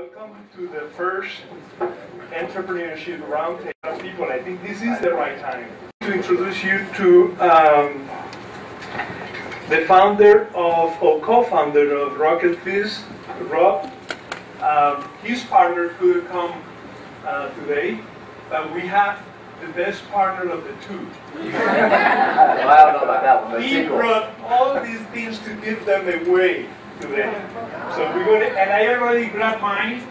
Welcome to the first entrepreneurship roundtable of people. I think this is the right time to introduce you to the founder of, or co-founder of Rocket Fizz, Rob. His partner couldn't come today, but we have the best partner of the two. Well, I don't know about that one. He brought all these things to give them away today. So we're going to, and I already grabbed mine,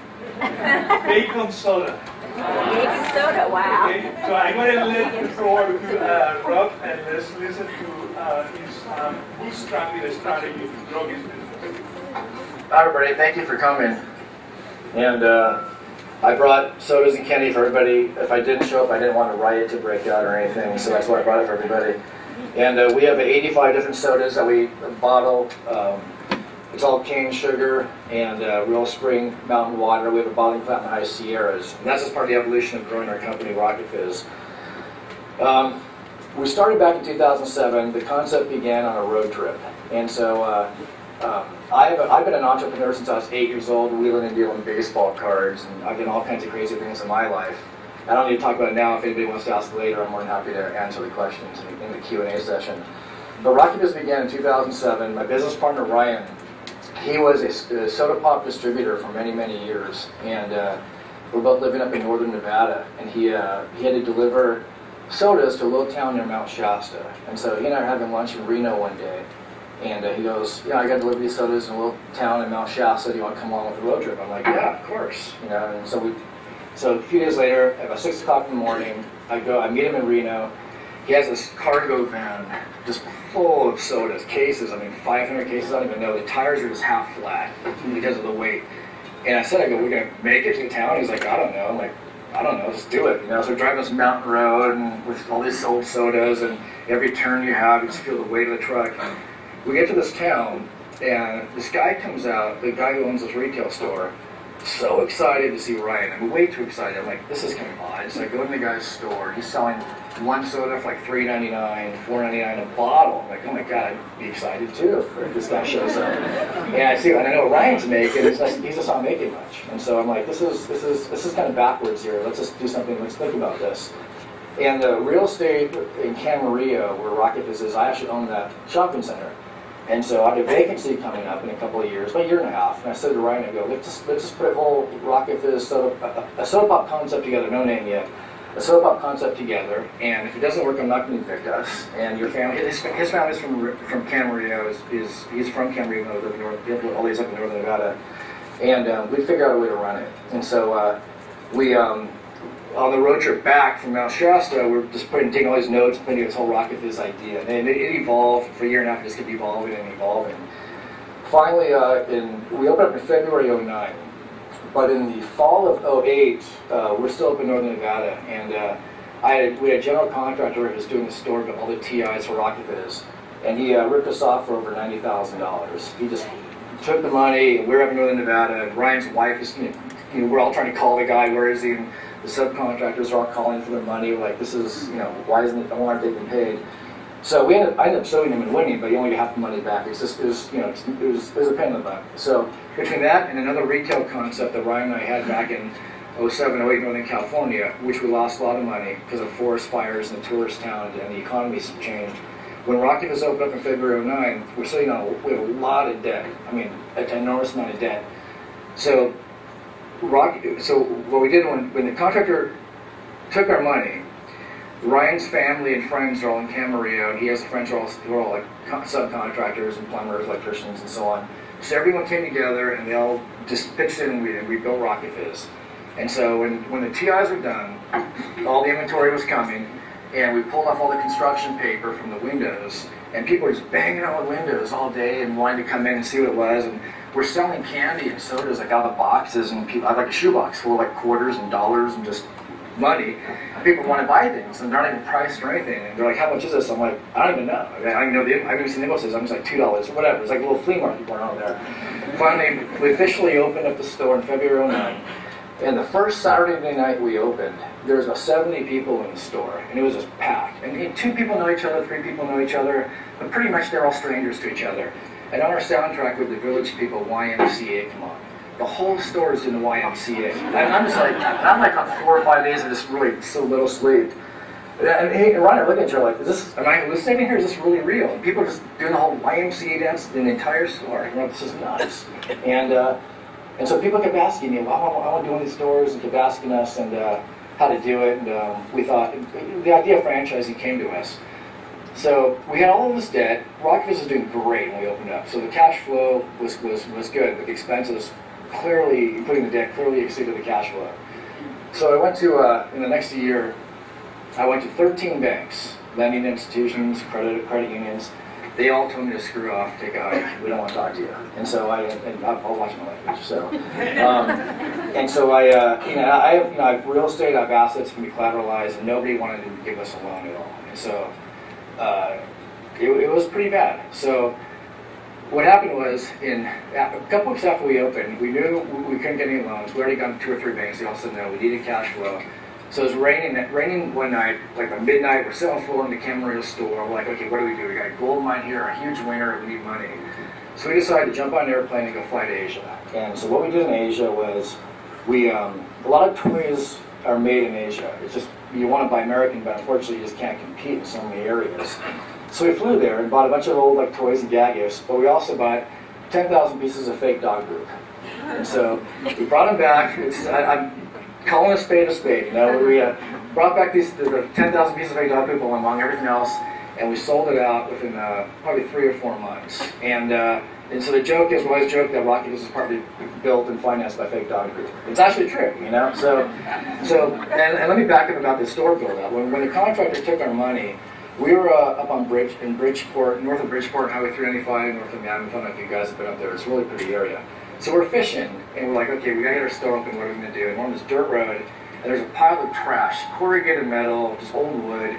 bacon soda. Bacon soda, wow. Okay, so I'm going to let the floor to Rob, and let's listen to his bootstrapping strategy to grow his business. Hi everybody, thank you for coming. And I brought sodas and candy for everybody. If I didn't show up, I didn't want a riot to break out or anything, so that's why I brought it for everybody. And we have 85 different sodas that we bottle. It's all cane sugar and real spring mountain water. We have a bottling plant in the high Sierras. And that's just part of the evolution of growing our company, Rocket Fizz. We started back in 2007. The concept began on a road trip. And so I've been an entrepreneur since I was 8 years old, wheeling and dealing baseball cards. And I've done all kinds of crazy things in my life. I don't need to talk about it now. If anybody wants to ask later, I'm more than happy to answer the questions in the Q&A session. But Rocket Fizz began in 2007. My business partner, Ryan, he was a soda pop distributor for many, many years, and we're both living up in northern Nevada, and he had to deliver sodas to a little town near Mount Shasta. And so he and I were having lunch in Reno one day, and he goes, "Yeah, I got to deliver these sodas in a little town in Mount Shasta. Do you want to come along with the road trip?" I'm like, "Yeah, of course." You know, and so a few days later, at about 6 o'clock in the morning, I meet him in Reno. He has this cargo van just full of sodas, cases, 500 cases, I don't even know. The tires are just half flat because of the weight. And I said, we're going to make it to town? He's like, I don't know. I'm like, I don't know, just do it. You know, so we're driving this mountain road and with all these old sodas, and every turn you have, you just feel the weight of the truck. We get to this town, and this guy comes out, the guy who owns this retail store, so excited to see Ryan. I'm way too excited. I'm like, this is kind of odd. So I go in the guy's store. He's selling one soda for like $3.99, $4.99 a bottle. I'm like, oh my god, I'd be excited too if this guy shows up. And I see, and I know what Ryan's making. He's just not making much. And so I'm like, this is kind of backwards here. Let's just do something. Let's think about this. And the real estate in Camarillo, where Rocket Fizz is, I actually own that shopping center. And so I had a vacancy coming up in a couple of years, about a year and a half. And I said to Ryan, I go, let's just put a whole Rocket Fizz a soda pop concept together, no name yet. A soda pop concept together, and if it doesn't work, I'm not going to evict us. And your family, his family's from Camarillo, he's from Camarillo, all these up in northern Nevada, and we figured out a way to run it. And so we, on the road trip back from Mount Shasta, we're just taking all these notes, putting this whole Rocket Fizz idea, and it evolved for a year and a half. It just kept evolving and evolving. Finally, we opened up in February '09. But in the fall of '08, we're still up in northern Nevada, and we had a general contractor who was doing the store, but all the TIs for Rocket Fizz, and he ripped us off for over $90,000. He just took the money, and we're up in northern Nevada, and Ryan's wife is, we're all trying to call the guy, where is he? And the subcontractors are all calling for their money, like, this is, why aren't they being paid? So I ended up suing him and winning, but you only get half the money back. It was a pain in the butt. So between that and another retail concept that Ryan and I had back in '07, '08, Northern California, which we lost a lot of money because of forest fires in the tourist town, and the economy's changed. When Rocket Fizz opened up in February '09, we have a lot of debt. An enormous amount of debt. So what we did when the contractor took our money, Ryan's family and friends are all in Camarillo, and he has friends who are all like subcontractors and plumbers, electricians, and so on. So everyone came together, and they all just pitched in, and we built Rocket Fizz. And so when the TIs were done, all the inventory was coming, and we pulled off all the construction paper from the windows, and people were just banging on the windows all day and wanting to come in and see what it was. And we're selling candy and sodas like out of the boxes, and I have like a shoebox full of like quarters and dollars and just money, and people want to buy things, and they're not even priced or anything, and they're like, how much is this? I'm like, I don't even know. I haven't even seen the invoices. I'm just like $2 or whatever. It's like a little flea market going on there. Finally, we officially opened up the store in February '09, and the first Saturday night we opened, there was about 70 people in the store, and it was just packed. And 2 people know each other, 3 people know each other, but pretty much they're all strangers to each other. And on our soundtrack with the Village People, YMCA, come on. The whole store is in the YMCA. And I'm just like, I'm like on 4 or 5 days of just really so little sleep. And hey, Ron, I look at you like, am I hallucinating here? Is this really real? And people are just doing the whole YMCA dance in the entire store. You know, this is nuts. And so people kept asking me, well, I want to do one of these stores, and kept asking us and how to do it. And we thought, the idea of franchising came to us. So we had all of this debt. Rockfizz was doing great when we opened up. So the cash flow was good, but the expenses clearly, including the debt, clearly exceeded the cash flow. So I went to, in the next year, I went to 13 banks, lending institutions, credit unions. They all told me to screw off, take a hike. We don't want to talk to you. And so I'll watch my language. So, and so I have real estate, I have assets that can be collateralized, and nobody wanted to give us a loan at all. And so it was pretty bad. So what happened was, a couple weeks after we opened, we knew we couldn't get any loans. We already gone to 2 or 3 banks. They all said no. We needed cash flow. So it was raining one night, like at midnight. We're sitting on the floor in the Camarillo store. We're like, okay, what do? We got a gold mine here, a huge winter, we need money. So we decided to jump on an airplane and go fly to Asia. And so what we did in Asia was, a lot of toys are made in Asia. It's just, you want to buy American, but unfortunately you just can't compete in so many areas. So we flew there and bought a bunch of old toys and gag gifts, but we also bought 10,000 pieces of fake dog poop. And so we brought them back. I'm calling a spade, you know. We brought back these 10,000 pieces of fake dog poop along everything else, and we sold it out within probably 3 or 4 months. And so the joke is, we always joke that Rockfizz is partly built and financed by fake dog poop. It's actually true, you know. And let me back up about the store build up. When the contractors took our money, we were up on Bridgeport, north of Bridgeport, Highway 395, north of Mammoth. I don't know if you guys have been up there. It's a really pretty area. So we're fishing, and we're like, okay, we gotta get our store open. What are we gonna do? And we're on this dirt road, and there's a pile of trash, corrugated metal, just old wood.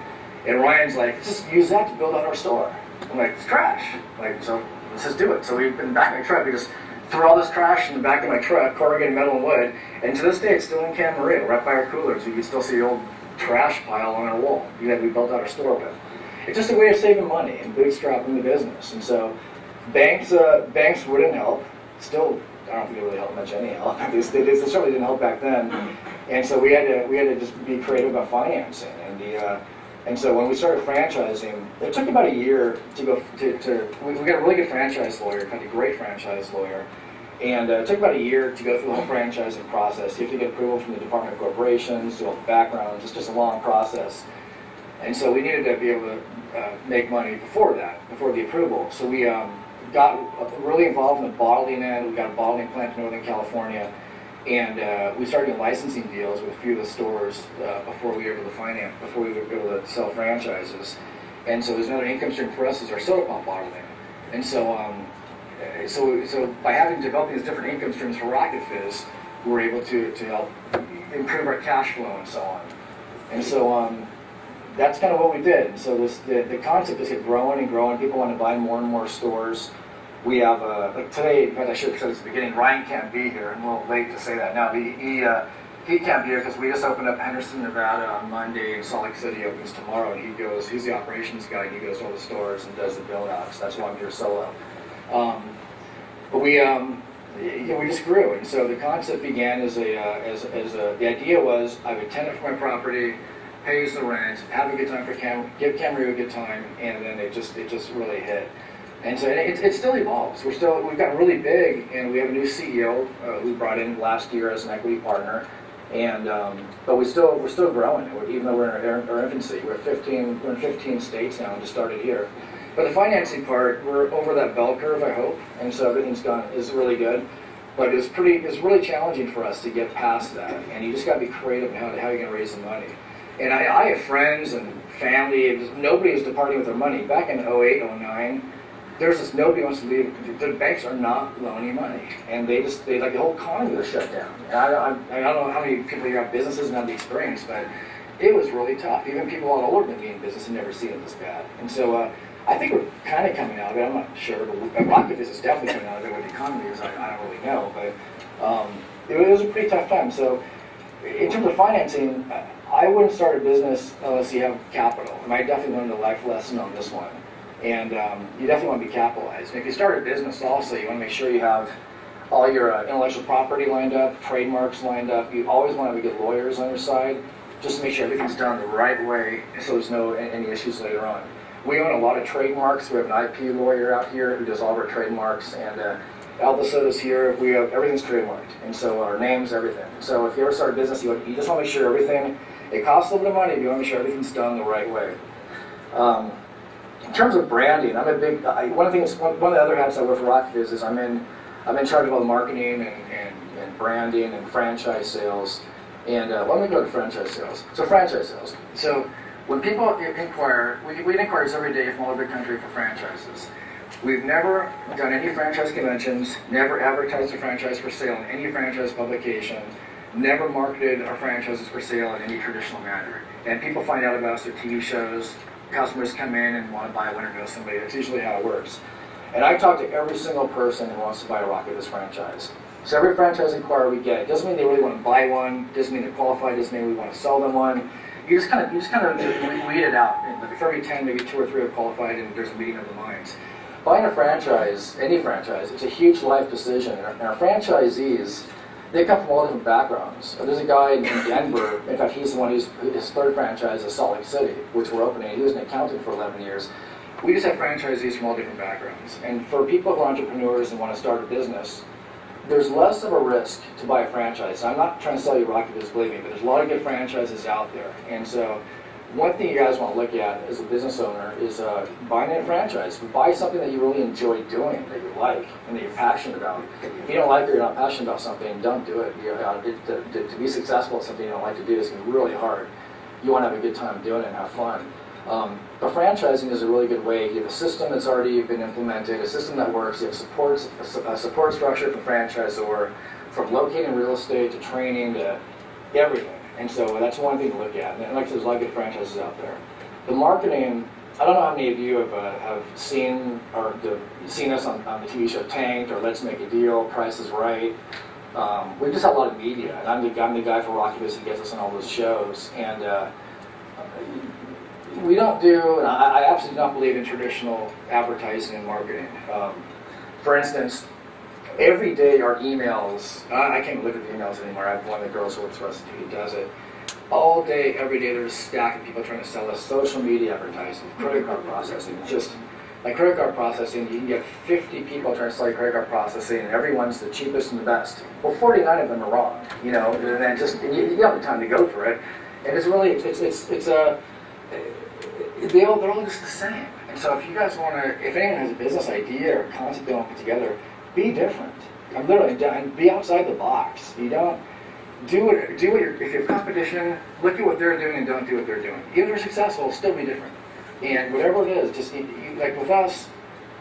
And Ryan's like, let's just use that to build out our store. I'm like, it's trash. So let's just do it. So we've been back in my truck. We just threw all this trash in the back of my truck, corrugated metal and wood. And to this day, it's still in Camarillo, right by our coolers. You can still see the old trash pile on our wall that we built out our store with. It's just a way of saving money and bootstrapping the business. And so banks wouldn't help. Still, I don't think they really helped much anyhow. They certainly didn't help back then. And so we had to just be creative about financing. And so when we started franchising, it took about a year to go we got a really good franchise lawyer, kind of a great franchise lawyer. And it took about a year to go through the whole franchising process. You have to get approval from the Department of Corporations, do all the backgrounds. It's just a long process. And so we needed to be able to make money before the approval. So we got really involved in the bottling end. We got a bottling plant in Northern California. And we started doing licensing deals with a few of the stores before we were able to sell franchises. And so there's another income stream for us is our soda pop bottling. And so by developing these different income streams for Rockfizz, we were able to help improve our cash flow and so on. And so that's kind of what we did. And so the concept just kept growing and growing. People wanted to buy more and more stores. We have, like today, in fact, I should have said this at the beginning, Ryan can't be here. I'm a little late to say that now. He can't be here because we just opened up Henderson, Nevada on Monday, and Salt Lake City opens tomorrow. And he's the operations guy, and he goes to all the stores and does the build-outs. That's why I'm here solo. But we just grew. And so the concept began the idea was I would tenant for my property, pays the rent, have a good time give Camarillo a good time, and then it just really hit. And so it still evolves. We've gotten really big, and we have a new CEO who brought in last year as an equity partner. And but we're still growing. Even though we're in our infancy, we're in 15 states now, and just started here. But the financing part, we're over that bell curve, I hope, and so everything's is really good. But it's really challenging for us to get past that, and you just got to be creative in how you're going to raise the money. And I have friends and family. Nobody is departing with their money. Back in 08, 09. There's just nobody wants to leave. The banks are not loaning money, and they like the whole economy was shut down. And I don't know how many people here have businesses and have the experience, but it was really tough. Even people a lot older than me in business have never seen it this bad. And so I think we're kind of coming out of it. I'm not sure, but Rockfizz is definitely coming out of it. What the economy is, I don't really know, but it was a pretty tough time. So in terms of financing, I wouldn't start a business unless you have capital, and I definitely learned a life lesson on this one. And you definitely want to be capitalized. And if you start a business also, you want to make sure you have all your intellectual property lined up, trademarks lined up. You always want to get lawyers on your side, just to make sure everything's done the right way, so there's no any issues later on. We own a lot of trademarks. We have an IP lawyer out here who does all of our trademarks, and Alpha Soda's here. We have everything's trademarked, and so our names, everything. So if you ever start a business, you just want to make sure everything. It costs a little bit of money, but you want to make sure everything's done the right way. In terms of branding, I'm a big. One of the other hats I wear for RocketViz is I'm in charge of all the marketing and branding and franchise sales. And let me go to franchise sales. So franchise sales. So when people inquire, we get inquiries every day from all over the country for franchises. We've never done any franchise conventions, never advertised a franchise for sale in any franchise publication, never marketed our franchises for sale in any traditional manner. And people find out about us through TV shows, customers come in and want to buy one or know somebody. That's usually how it works. And I talk to every single person who wants to buy a RocketViz franchise. So every franchise inquiry we get, it doesn't mean they really want to buy one, doesn't mean they're qualified, doesn't mean we want to sell them one. You just kind of weed it out. And like every 10, maybe 2 or 3 are qualified, and there's a meeting of the minds. Buying a franchise, any franchise, it's a huge life decision. And our franchisees, they come from all different backgrounds. There's a guy in Denver, in fact, he's the one his 3rd franchise is Salt Lake City, which we're opening. He was an accountant for 11 years. We just have franchisees from all different backgrounds. And for people who are entrepreneurs and want to start a business, there's less of a risk to buy a franchise. I'm not trying to sell you RocketViz, believe me, but there's a lot of good franchises out there. And so one thing you guys want to look at as a business owner is buying a franchise. Buy something that you really enjoy doing, that you like, and that you're passionate about. If you don't like it or you're not passionate about something, don't do it. To be successful at something you don't like to do is going to be really hard. You want to have a good time doing it and have fun. But franchising is a really good way. You have a system that's already been implemented, a system that works. You have a support structure for franchisor, from locating real estate to training to everything. And so that's one thing to look at. And like I said, there's a lot of good franchises out there. The marketing, I don't know how many of you have seen us on the TV show Tanked or Let's Make a Deal, Price is Right. We just have a lot of media, and I'm the guy for RocketViz who gets us on all those shows. And we don't do, and I absolutely don't believe in traditional advertising and marketing. For instance, every day our emails, I can't look at the emails anymore. I have one of the girls who works for us who does it. All day, every day, there's a stack of people trying to sell us social media advertising, credit card processing. Just like credit card processing, you can get 50 people trying to sell you credit card processing, and everyone's the cheapest and the best. Well, 49 of them are wrong, you know, and then you don't have the time to go for it. And it's really, they're all just the same. And so if you guys want to, if anyone has a business idea or concept they want to put together, be different. I'm literally done. Be outside the box. You don't do what if you have competition, look at what they're doing and don't do what they're doing. Even if they're successful, still be different. And whatever it is, just like with us,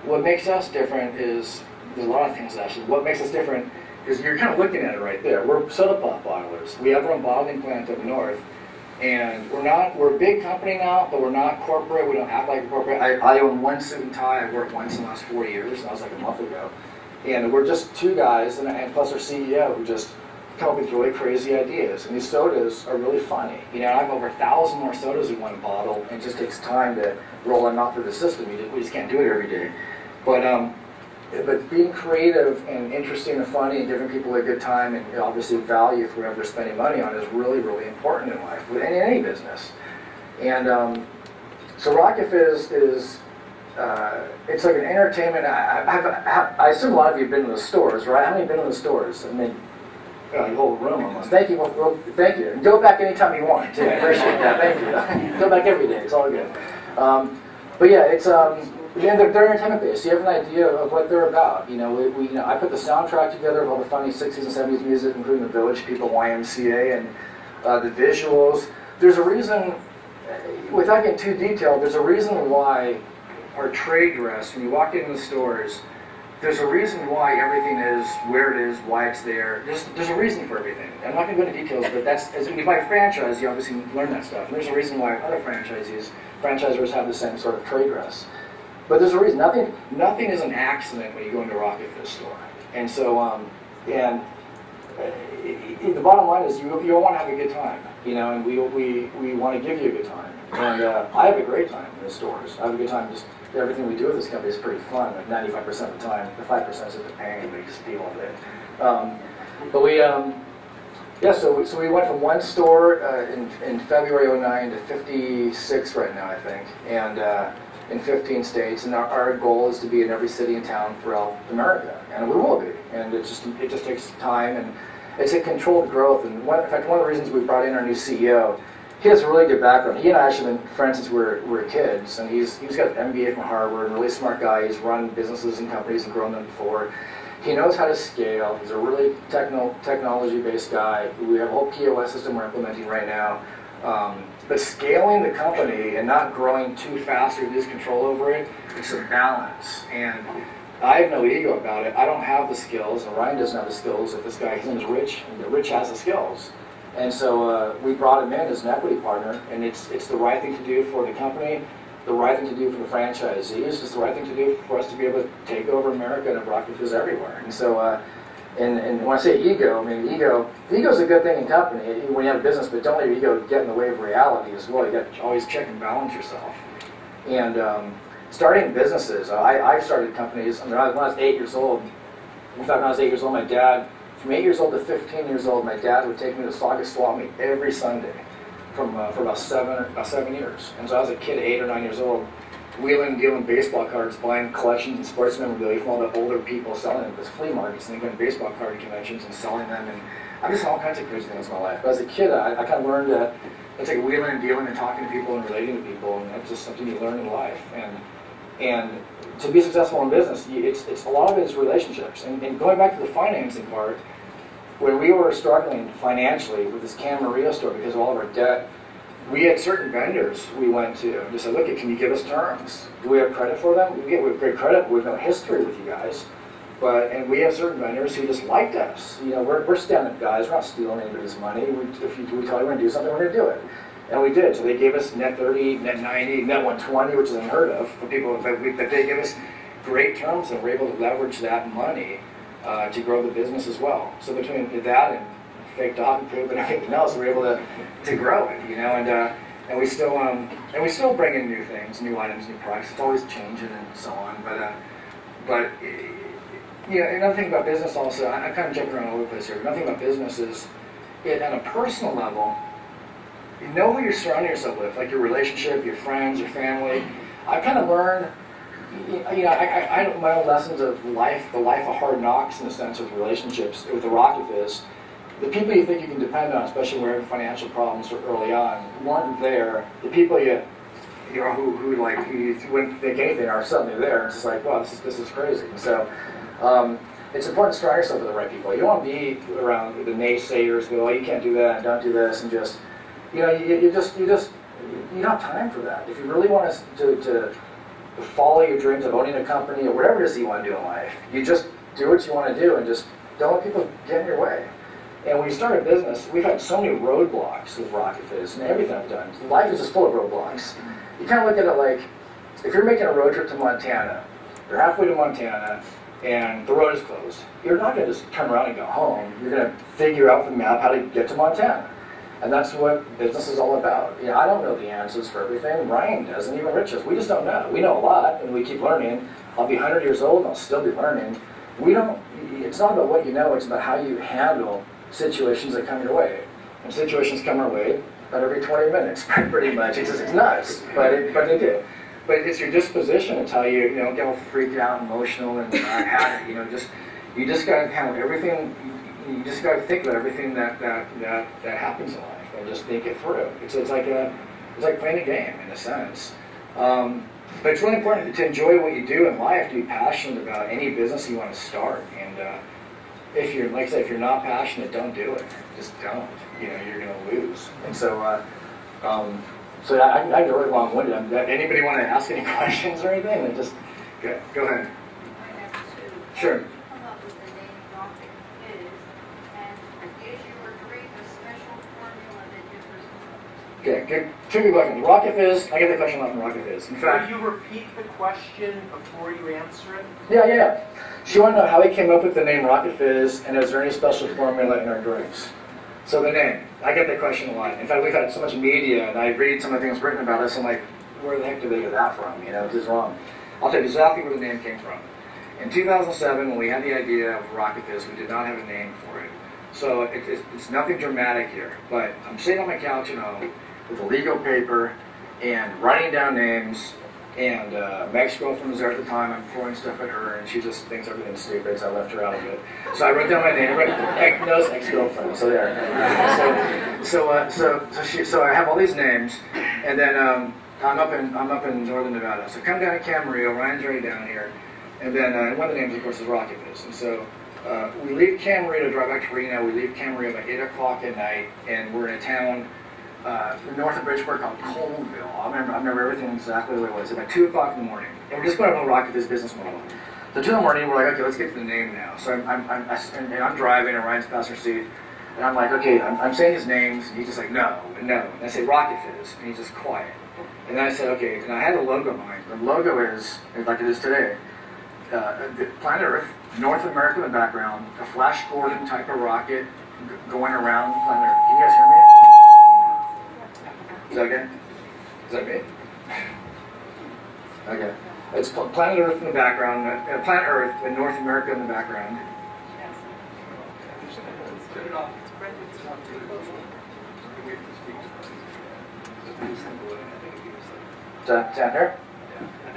what makes us different is there's a lot of things actually. What makes us different is you're kind of looking at it right there. We're soda pop bottlers. We have our own bottling plant up north. And we're a big company now, but we're not corporate. We don't act like corporate. I own one suit and tie. I worked once in the last 4 years. That was like a month ago. And we're just 2 guys, and plus our CEO, who just come up with really crazy ideas. And these sodas are really funny. You know, I have over 1,000 more sodas in one bottle, and it just takes time to roll them out through the system. We just can't do it every day. But being creative and interesting and funny and giving people a good time and obviously value for whatever they're spending money on is really, really important in life, in any business. And so RocketViz is, it's like an entertainment. I assume a lot of you have been to the stores, right? How many have been to the stores? I mean, the whole room almost. Thank you. Well, thank you. Go back anytime you want, too. I appreciate that. Thank you. Go back every day. It's all good. But yeah, it's... Again, they're entertainment based. You have an idea of what they're about. You know, I put the soundtrack together of all the funny 60s and 70s music, including the Village People, YMCA, and the visuals. There's a reason, without getting too detailed, there's a reason why our trade dress, when you walk into the stores, there's a reason why everything is where it is, why it's there. There's a reason for everything. I'm not going to go into details, but as when you buy a franchise, you obviously learn that stuff. And there's a reason why other franchisors have the same sort of trade dress. But there's a reason. Nothing is an accident when you go into a RocketViz store. And so, the bottom line is you want to have a good time, you know, and we want to give you a good time. And I have a great time in the stores. I have a good time. Just everything we do with this company is pretty fun. Like 95% of the time, the 5% is at the pain, we just deal with it. But we, yeah, so we went from one store in February '09 to 56 right now, I think, and in 15 states. And our goal is to be in every city and town throughout America, and we will be. And it just takes time, and it's a controlled growth. And in fact, one of the reasons we brought in our new CEO, he has a really good background. He and I actually been friends since we were kids, and he's got an MBA from Harvard, a really smart guy. He's run businesses and companies and grown them before. He knows how to scale. He's a really technology-based guy. We have a whole POS system we're implementing right now. But scaling the company and not growing too fast or lose control over it, it's a balance. And I have no ego about it. I don't have the skills, and Ryan doesn't have the skills. If this guy, his name is Rich, and Rich has the skills. And so we brought him in as an equity partner, and it's the right thing to do for the company, the right thing to do for the franchisees. It's the right thing to do for us to be able to take over America and Rocket Fizz everywhere. And so, and when I say ego, I mean ego's a good thing in company when you have a business, but don't let your ego get in the way of reality as well. You got to always check and balance yourself. And starting businesses, I started companies. I mean, when I was 8 years old. In fact, when I was 8 years old, my dad, from 8 years old to 15 years old, my dad would take me to Saugus Swap Meet every Sunday for about 7 years. And so I was a kid, 8 or 9 years old, wheeling and dealing baseball cards, buying collections and sports memorabilia from all the older people selling them at flea markets and then going to baseball card conventions and selling them. And I just all kinds of crazy things in my life. But as a kid, I kind of learned that it's like wheeling and dealing and talking to people and relating to people, and that's just something you learn in life. And to be successful in business, it's a lot of it is relationships. And going back to the financing part, when we were struggling financially with this Can Maria store because of all of our debt, we had certain vendors we went to and just said, look, can you give us terms? Do we have credit for them? We have great credit, but we have no history with you guys. And we have certain vendors who just liked us. You know, we're stand-up guys. We're not stealing anybody's money. If we tell you we're going to do something, we're going to do it. And we did. So they gave us net 30, net 90, net 120, which is unheard of for people. But they gave us great terms, and we're able to leverage that money to grow the business as well. So between that and fake dog poop and everything else, we're able to grow it, you know. And we still bring in new things, new items, new products. It's always changing and so on. But yeah, another thing about business also, I kind of jump around all over the place here. Another thing about business is, on a personal level, you know who you're surrounding yourself with, like your relationship, your friends, your family. I've kind of learned, you know, I know my own lessons of life, the life of hard knocks in the sense of relationships with the Rocket Fizz. The people you think you can depend on, especially when you're having financial problems early on, weren't there. The people you wouldn't think anything are suddenly there. It's just like, wow, this is crazy. And so it's important to surround yourself with the right people. You don't want to be around the naysayers who go, oh, you can't do that, and don't do this, and just, you know, you don't have time for that. If you really want to follow your dreams of owning a company or whatever it is that you want to do in life, you just do what you want to do and just don't let people get in your way. And when you start a business, we've had so many roadblocks with Rocket Fizz and everything I've done. Life is just full of roadblocks. You kind of look at it like, if you're making a road trip to Montana, you're halfway to Montana, and the road is closed. You're not going to just turn around and go home. You're going to figure out from the map how to get to Montana. And that's what business is all about. You know, I don't know the answers for everything. Ryan does, and even Rich does. We just don't know. We know a lot, and we keep learning. I'll be 100 years old, and I'll still be learning. It's not about what you know, it's about how you handle situations that come your way. And situations come our way about every 20 minutes, pretty much. It's nuts, but they do. But it's your disposition. It's how you don't get all freaked out, emotional, and you just got to handle everything. You just got to think about everything that happens in life and just think it through. It's like playing a game in a sense. But it's really important to enjoy what you do in life, to be passionate about any business you want to start. And if you're, like I said, if you're not passionate, don't do it. Just don't. You know, you're going to lose. And so, so I get really long-winded. Anybody want to ask any questions or anything? Then just go ahead. Sure. Okay, good. Two good questions. Rocket Fizz, I get the question a lot from Rocket Fizz. In fact, Will you repeat the question before you answer it? Yeah. She wanted to know how we came up with the name Rocket Fizz, and is there any special formula in our drinks? So the name, I get that question a lot. In fact, we've had so much media, and I read some of the things written about us, and I'm like, where the heck did they get that from? You know, this is wrong. I'll tell you exactly where the name came from. In 2007, when we had the idea of Rocket Fizz, we did not have a name for it. So it's nothing dramatic here, but I'm sitting on my couch at home with a legal paper and writing down names, and my ex-girlfriend was there at the time. I'm throwing stuff at her, and she just thinks everything's stupid, so I left her out of it. So I wrote down my name, no, ex-girlfriend, so there. So I have all these names, and then I'm up in northern Nevada. So come down to Camarillo, Ryan's right down here, and then one of the names, of course, is Rocket Fizz. And so we leave Camarillo to drive back to Reno. We leave Camarillo about 8 o'clock at night, and we're in a town north of Bridgeport called Colville. I remember everything exactly the way it was. About 2 o'clock in the morning, and we're just putting up a Rocket Fizz business model. So 2 in the morning, we're like, okay, let's get to the name now. So I'm driving, and Ryan's passenger seat, and I'm like, okay, I'm saying his names, and he's just like, no, and no. And I say Rocket Fizz, and he's just quiet. And then I said, okay, and I had a logo in mind. The logo is like it is today. Planet Earth, North America in the background, a Flash Gordon type of rocket going around planet Earth. Can you guys hear me? Is that okay? Is that me? Okay. It's planet Earth in the background, planet Earth and North America in the background. Turn it off. Stand here?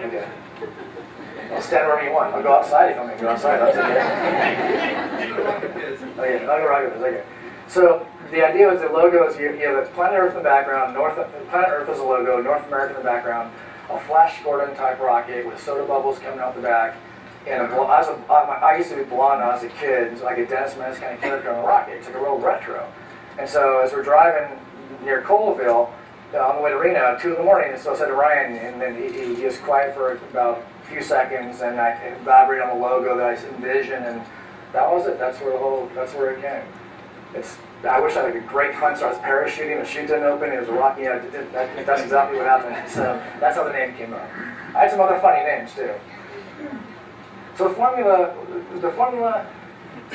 Okay. I'll stand wherever you want. I'll go outside if I'm going to go outside. That's okay. Okay, I'll go Rocket Fizz. Okay. So the idea was the logo is you have planet Earth in the background, planet Earth is a logo, North America in the background, a Flash Gordon type rocket with soda bubbles coming out the back, and I used to be blonde when I was a kid, so like a Dennis Menace kind of character on a rocket. It's like a real retro. And so as we're driving near Colville, on the way to Reno at 2 in the morning, so I said to Ryan, and then he was quiet for about a few seconds, and I elaborated on the logo that I envisioned, and that was it. That's where it came. I wish I had a great fun, so I was parachuting, the chute didn't open, it was rocking. That's exactly what happened. So that's how the name came up. I had some other funny names too. So the formula,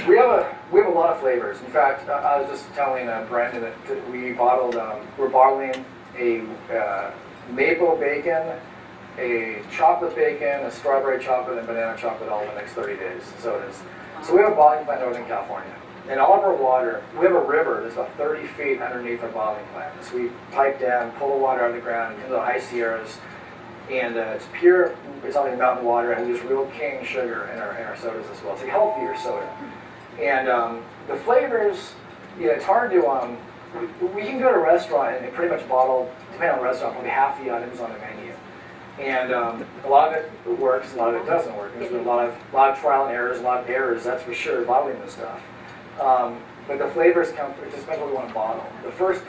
we have a lot of flavors. In fact, I was just telling Brandon that we're bottling a maple bacon, a chocolate bacon, a strawberry chocolate, and banana chocolate all in the next 30 days. So it is. So we have a bottling plant in Northern California. And all of our water, we have a river that's about 30 feet underneath our bottling plant. So we pipe down, pull the water out of the ground into the high Sierras, and it's pure, it's only mountain water, and we use real cane sugar in our sodas as well. It's a healthier soda. And the flavors, it's hard to, we can go to a restaurant and pretty much bottle, depending on the restaurant, probably half the items on the menu. And a lot of it works, a lot of it doesn't work. There's been a lot of trial and errors, a lot of errors, that's for sure, bottling this stuff. But the flavors come from, it just depends what we want to bottle. The first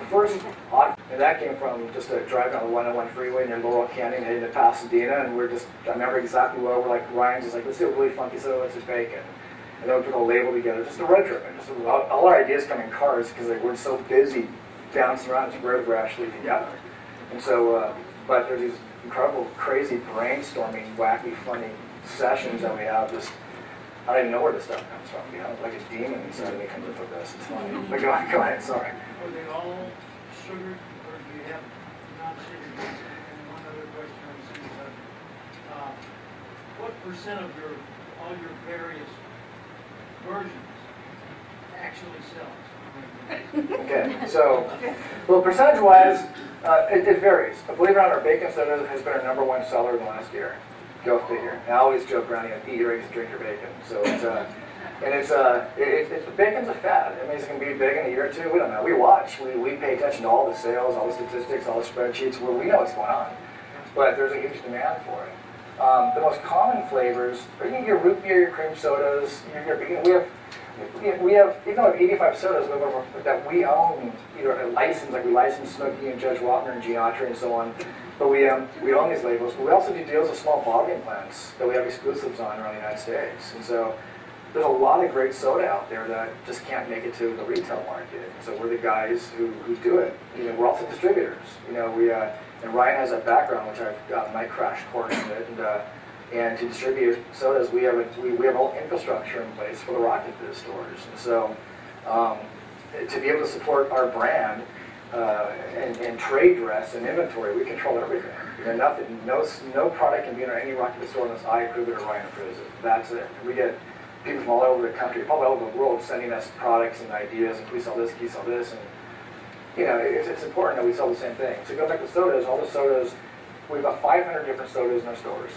and that came from just driving on the 101 freeway near Laurel Canyon heading to Pasadena, and I remember exactly what we're like, Ryan's just like, let's do a really funky soda, let's do bacon. And then we put a label together, just a road trip. And all our ideas come in cars because we're so busy bouncing around, it's rare we're actually together. And so, but there's these incredible, crazy, brainstorming, wacky, funny sessions that we have. Just I don't even know where this stuff comes from. You know, like a demon inside me comes up with this. It's funny. But go ahead. Sorry. Are they all sugared, or do you have non-sugared ones? And one other question on the same subject. What percent of all your various versions actually sells? Okay, so, well, percentage-wise, it varies. Believe it or not, our bacon soda has been our #1 seller in the last year. Go figure. And I always joke around, eat your eggs and drink your bacon. So it's bacon's a fad. I mean, it's going to be big in a year or two. We don't know. We watch. We pay attention to all the sales, all the statistics, all the spreadsheets. Well, we know what's going on. But there's a huge demand for it. The most common flavors are your root beer, your cream sodas. We have even though we have 85 sodas that we own, either a license, like we license Snooki and Judge Wapner and Gene Autry and so on. But we own these labels. But we also do deals with small bottling plants that we have exclusives on around the United States. And so there's a lot of great soda out there that just can't make it to the retail market. So we're the guys who do it. We're also distributors. And Ryan has that background, which I've got my crash course in it. And to distribute sodas, we have all infrastructure in place for the Rocket Fizz stores. And so to be able to support our brand, and trade dress and inventory. We control everything. You know, nothing, no product can be in any Rocket store unless I approve it or Ryan approves it. That's it. We get people from all over the country, probably all over the world, sending us products and ideas, and can we sell this, can we sell this, and you know, it's important that we sell the same thing. So go back to sodas, all the sodas, we have about 500 different sodas in our stores.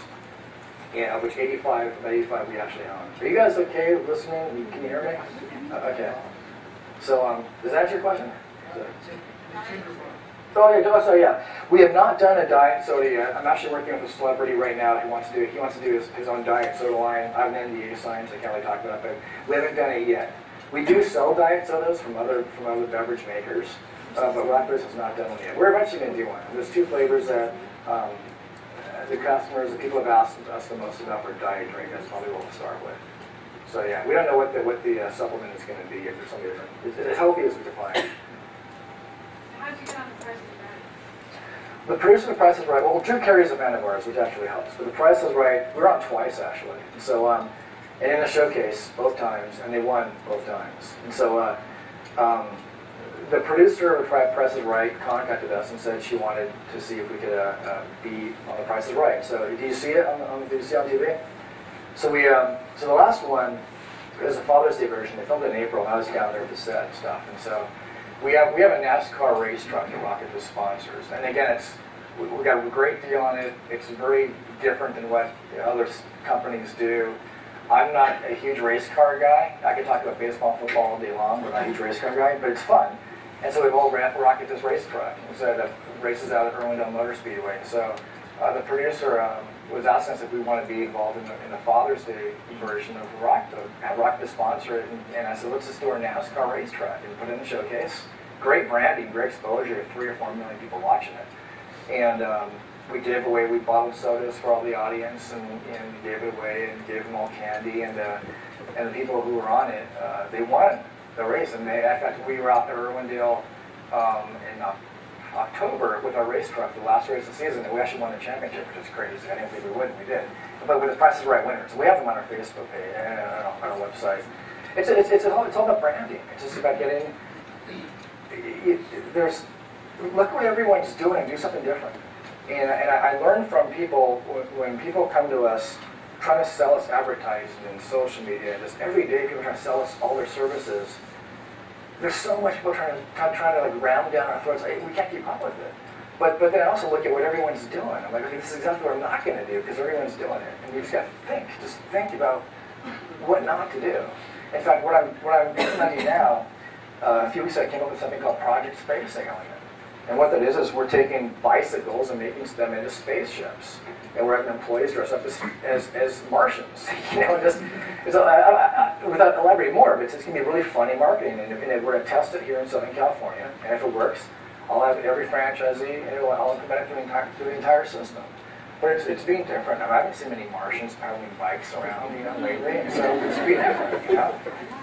Yeah, of which 85 we actually own. Are you guys okay listening? Can you hear me? Okay. So, does that answer your question? So yeah, we have not done a diet soda yet. I'm actually working with a celebrity right now who wants to do his own diet soda line. I have an NDA signed, so I can't really talk about it, but we haven't done it yet. We do sell diet sodas from other beverage makers, but Rockfizz has not done one yet. We're eventually going to do one. There's two flavors that the customers, the people have asked us the most about for diet drink. That's probably what we'll start with. So yeah, we don't know what the supplement is going to be. If there's something different, it's as healthy as we define. How did you get on the Price is Right? The producer of The Price is Right. Well, Drew Carey's a fan of ours, which actually helps. But The Price is Right, we were on twice actually. So and in the showcase both times, and they won both times. And so the producer of The Price is Right contacted us and said she wanted to see if we could be on The Price is Right. So did you see it did you see it on TV? So we so the last one is a Father's Day version. They filmed it in April, and I was down there with the set and stuff. And so we have a NASCAR race truck that Rockfizz sponsors, and again, we got a great deal on it. It's very different than what other companies do. I'm not a huge race car guy. I could talk about baseball, football all day long, but I'm not a huge race car guy. But it's fun, and so we've all Rockfizz race truck, and so that races out at Irwindale Motor Speedway. So the producer was asking us if we want to be involved in the Father's Day version of have Rockfizz sponsor it, and I said, let's just do our NASCAR race truck and put it in the showcase. Great branding, great exposure, 3 or 4 million people watching it. And we bottled sodas for all the audience and gave it away and gave them all candy. And the people who were on it, they won the race. And in fact, we were out there Irwindale in October with our race truck, the last race of the season, and we actually won the championship, which is crazy. I didn't think we would, and we did. But with the Price is Right winners, so we have them on our Facebook page and on our website. It's all about branding. It's just about getting. Look what everyone's doing and do something different. And I learned from people when people come to us trying to sell us advertising and social media, just every day people trying to sell us all their services. There's so much people trying to like ram down our throats. We can't keep up with it. But then I also look at what everyone's doing. I'm like, okay, this is exactly what I'm not going to do because everyone's doing it. And you just got to think about what not to do. In fact, what I'm implementing now, a few weeks ago I came up with something called Project Space Alien. And what that is we're taking bicycles and making them into spaceships. And we're having employees dress up as Martians. You know, without elaborating more, but it's going to be really funny marketing. And we're going to test it here in Southern California. And if it works, I'll have every franchisee, and I'll implement it through the entire system. But it's being different. I haven't seen many Martians pedaling bikes around, lately. And so it's being different,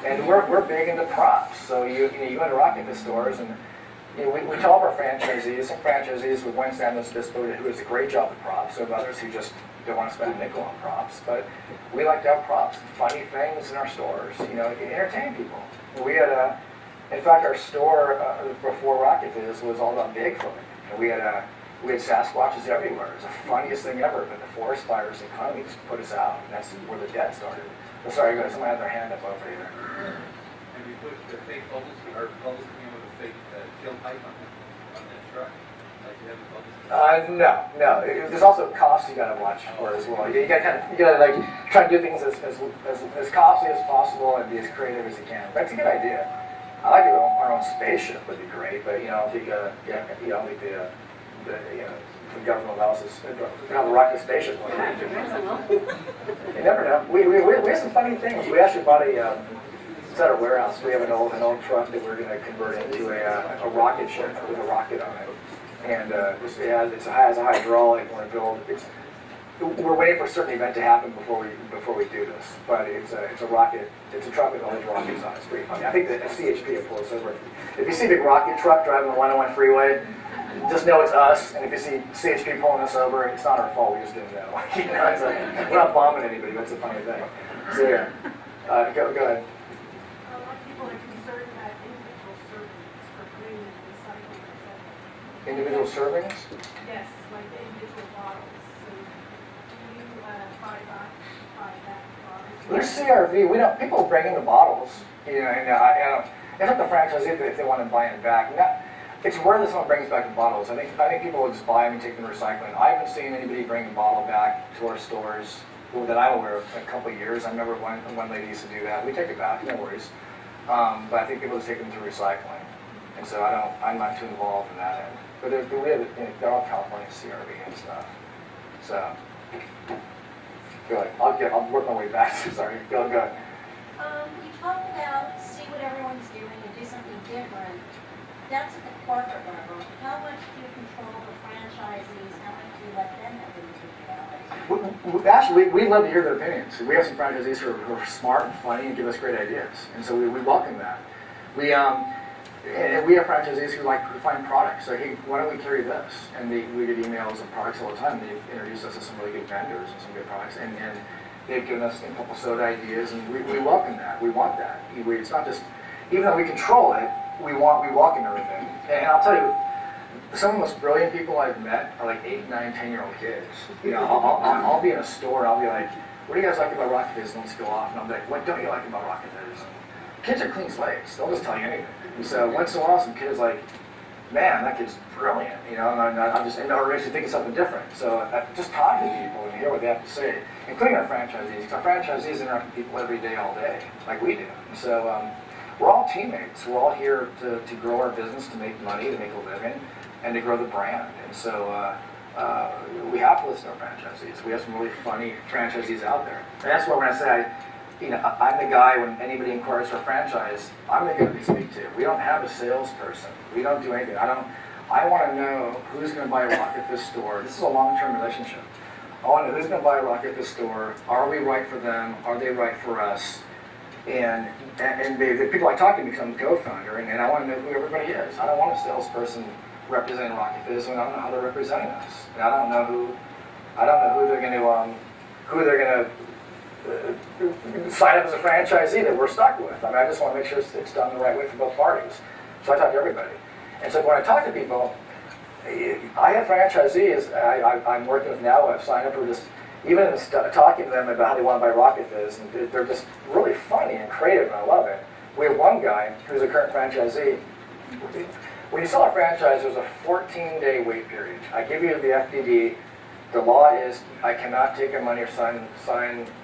And we're big into props. So you go to Rockfizz stores and we tell our franchisees, some franchisees with one stand this who does a great job with props, so others who just don't want to spend a nickel on props. But we like to have props, funny things in our stores, entertain people. We had in fact, our store before Rockfizz was all about Bigfoot. And we had Sasquatches everywhere. It was the funniest thing ever. But the forest fires and economy just put us out, and that's where the debt started. Oh, sorry, someone had their hand up over here. Have you put the fake bubbles coming in with a fake kill pipe on that truck? Like you have the bubbles? No. There's also costs you gotta watch for as well. You gotta like try to do things as costly as possible and be as creative as you can. That's a good idea. I like our own spaceship would be great, but I don't think the government allows us to have a rocket spaceship. You never know. We have some funny things. We actually bought it's at our warehouse. We have an old truck that we're going to convert into a rocket ship with a rocket on it. And it has a hydraulic. We're waiting for a certain event to happen before we do this. But it's a rocket. It's a truck with all these rockets on it. It's pretty funny. I think the CHP will pull us over. If you see a big rocket truck driving the 101 freeway, just know it's us. And if you see CHP pulling us over, it's not our fault. We just didn't know. It's like, we're not bombing anybody. That's a funny thing. So yeah, go ahead. A lot of people are concerned that individual servings for putting in recycling and Individual servings? Yes, like the individual bottles. So do you buy that bottles? There's CRV. We don't. People bring in the bottles. You know, and it's up to franchisee if they want to buy them back. It's rare that someone brings back the bottles. I think people will just buy them and take them to recycling. I haven't seen anybody bring a bottle back to our stores that I'm aware of in a couple of years. I remember one lady used to do that. We take it back, no worries. But I think people just take them to recycling, and so I'm not too involved in that end. But they're all California CRV and stuff. So go ahead. I'll work my way back. Sorry. Go ahead. You talk about see what everyone's doing and do something different. That's at the corporate level. How much do you control the franchisees? How much do you let them have individuality? Actually, we love to hear their opinions. We have some franchisees who are smart and funny and give us great ideas, and so we welcome that. We have franchisees who find products. So, hey, why don't we carry this? And we get emails of products all the time. They've introduced us to some really good vendors and some good products, and they've given us a couple soda ideas, and we welcome that. We want that. It's not just, even though we control it, we welcome everything. And I'll tell you, some of the most brilliant people I've met are like 8, 9, 10-year-old kids. You know, I'll be in a store, I'll be like, what do you guys like about Rocket Fizz? And let's go off. And I'll be like, what don't you like about Rocket Fizz? Kids are clean slates. They'll just tell you anything. And so once in a while, some kid is like, man, that kid's brilliant. You know, and I'm just, or actually thinking something different. So just talk to people and hear what they have to say, including our franchisees. Because our franchisees interact with people every day, all day, like we do. And so we're all teammates. We're all here to grow our business, to make money, to make a living, and to grow the brand. And so we have to listen to our franchisees. We have some really funny franchisees out there. And that's why when I say I'm the guy when anybody inquires for a franchise, I'm the guy they speak to. We don't have a salesperson. We don't do anything. I want to know who's going to buy a Rocket Fizz store. This is a long-term relationship. I want to know who's going to buy a Rocket Fizz store. Are we right for them? Are they right for us? And the people I talk to become co-founder, and I want to know who everybody is. I don't want a salesperson representing Rocket Fizz when I don't know how they're representing us. And I don't know who they're going to sign up as a franchisee that we're stuck with. I just want to make sure it's done the right way for both parties. So I talk to everybody. And so when I talk to people, I have franchisees I'm working with now. I've signed up for just even talking to them about how they want to buy Rocket Fizz, and they're just really funny and creative, and I love it. We have one guy who's a current franchisee. When you sell a franchise, there's a 14-day wait period. I give you the FDD. The law is I cannot take your money or sign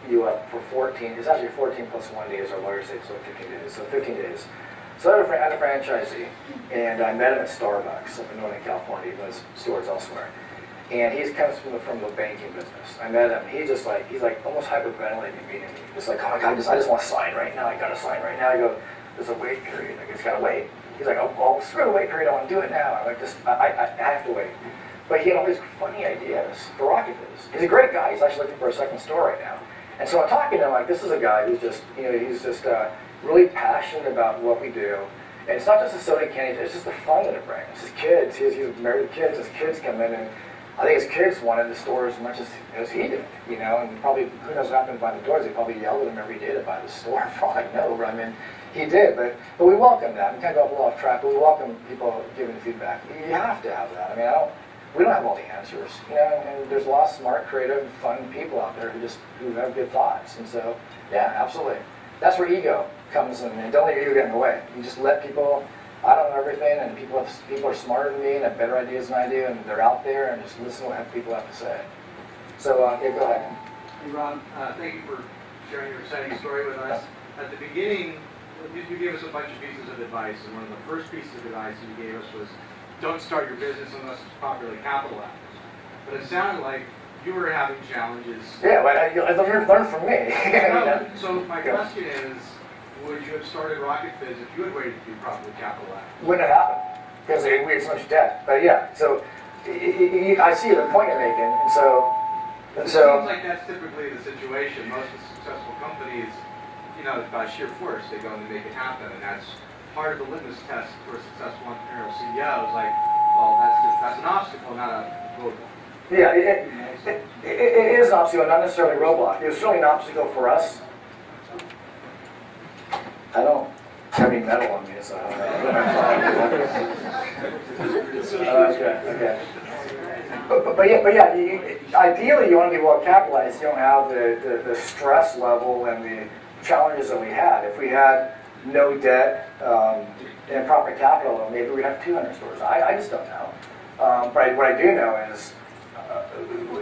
you up for 14. It's actually 14 plus 1 day, as our lawyers say, so 15 days. So 15 days. So I had a franchisee, and I met him at Starbucks up in Northern California. He has stores elsewhere. And he comes from the banking business. I met him. He's like almost hyperventilating meeting me. Just like, oh my God, I just want to sign right now. I got to sign right now. I go, there's a wait period. I just got to wait. He's like, oh, screw the wait period. I want to do it now. I'm like, I have to wait. But he had all these funny ideas for Rocket Fizz. He's a great guy. He's actually looking for a second store right now. And so I'm talking to him like, this is a guy who's just, he's just really passionate about what we do. And it's not just the soda candy, it's just the fun that it brings. His kids, he's married with kids, his kids come in, and I think his kids wanted the store as much as he did, and probably, who knows what happened behind the doors, they probably yelled at him every day to buy the store, for all I know, I mean, he did, but we welcome that. We kind of got a little off track, but we welcome people giving feedback. You have to have that. I mean, we don't have all the answers, and there's a lot of smart, creative, fun people out there who have good thoughts, and so, yeah, absolutely. That's where ego comes in, and don't let your ego get in the way. You just let people, I don't know everything, and people are smarter than me and have better ideas than I do, and they're out there, and just listen to what people have to say. So, yeah, go ahead. Hey, Ron, thank you for sharing your exciting story with us. At the beginning, you gave us a bunch of pieces of advice, and one of the first pieces of advice you gave us was, don't start your business unless it's properly capitalized. But it sounded like you were having challenges. Yeah, but I learn from me. So my question is, would you have started Rocket Fizz if you had waited to be properly capitalized? Wouldn't have happened, because we had so much debt. But yeah, so I see the point you're making, and so... It seems like that's typically the situation. Most of the successful companies, by sheer force, they go and they make it happen, and that's part of the litmus test for a successful entrepreneurial CEO. Is like, well, that's an obstacle, not a roadblock. Yeah, it is an obstacle, not necessarily a roadblock. It was certainly an obstacle for us. I don't have any metal on me, so I don't know. Okay. But yeah, ideally you want to be well capitalized. You don't have the stress level and the challenges that we had. If we had no debt and proper capital, maybe we'd have 200 stores. I just don't know. But what I do know is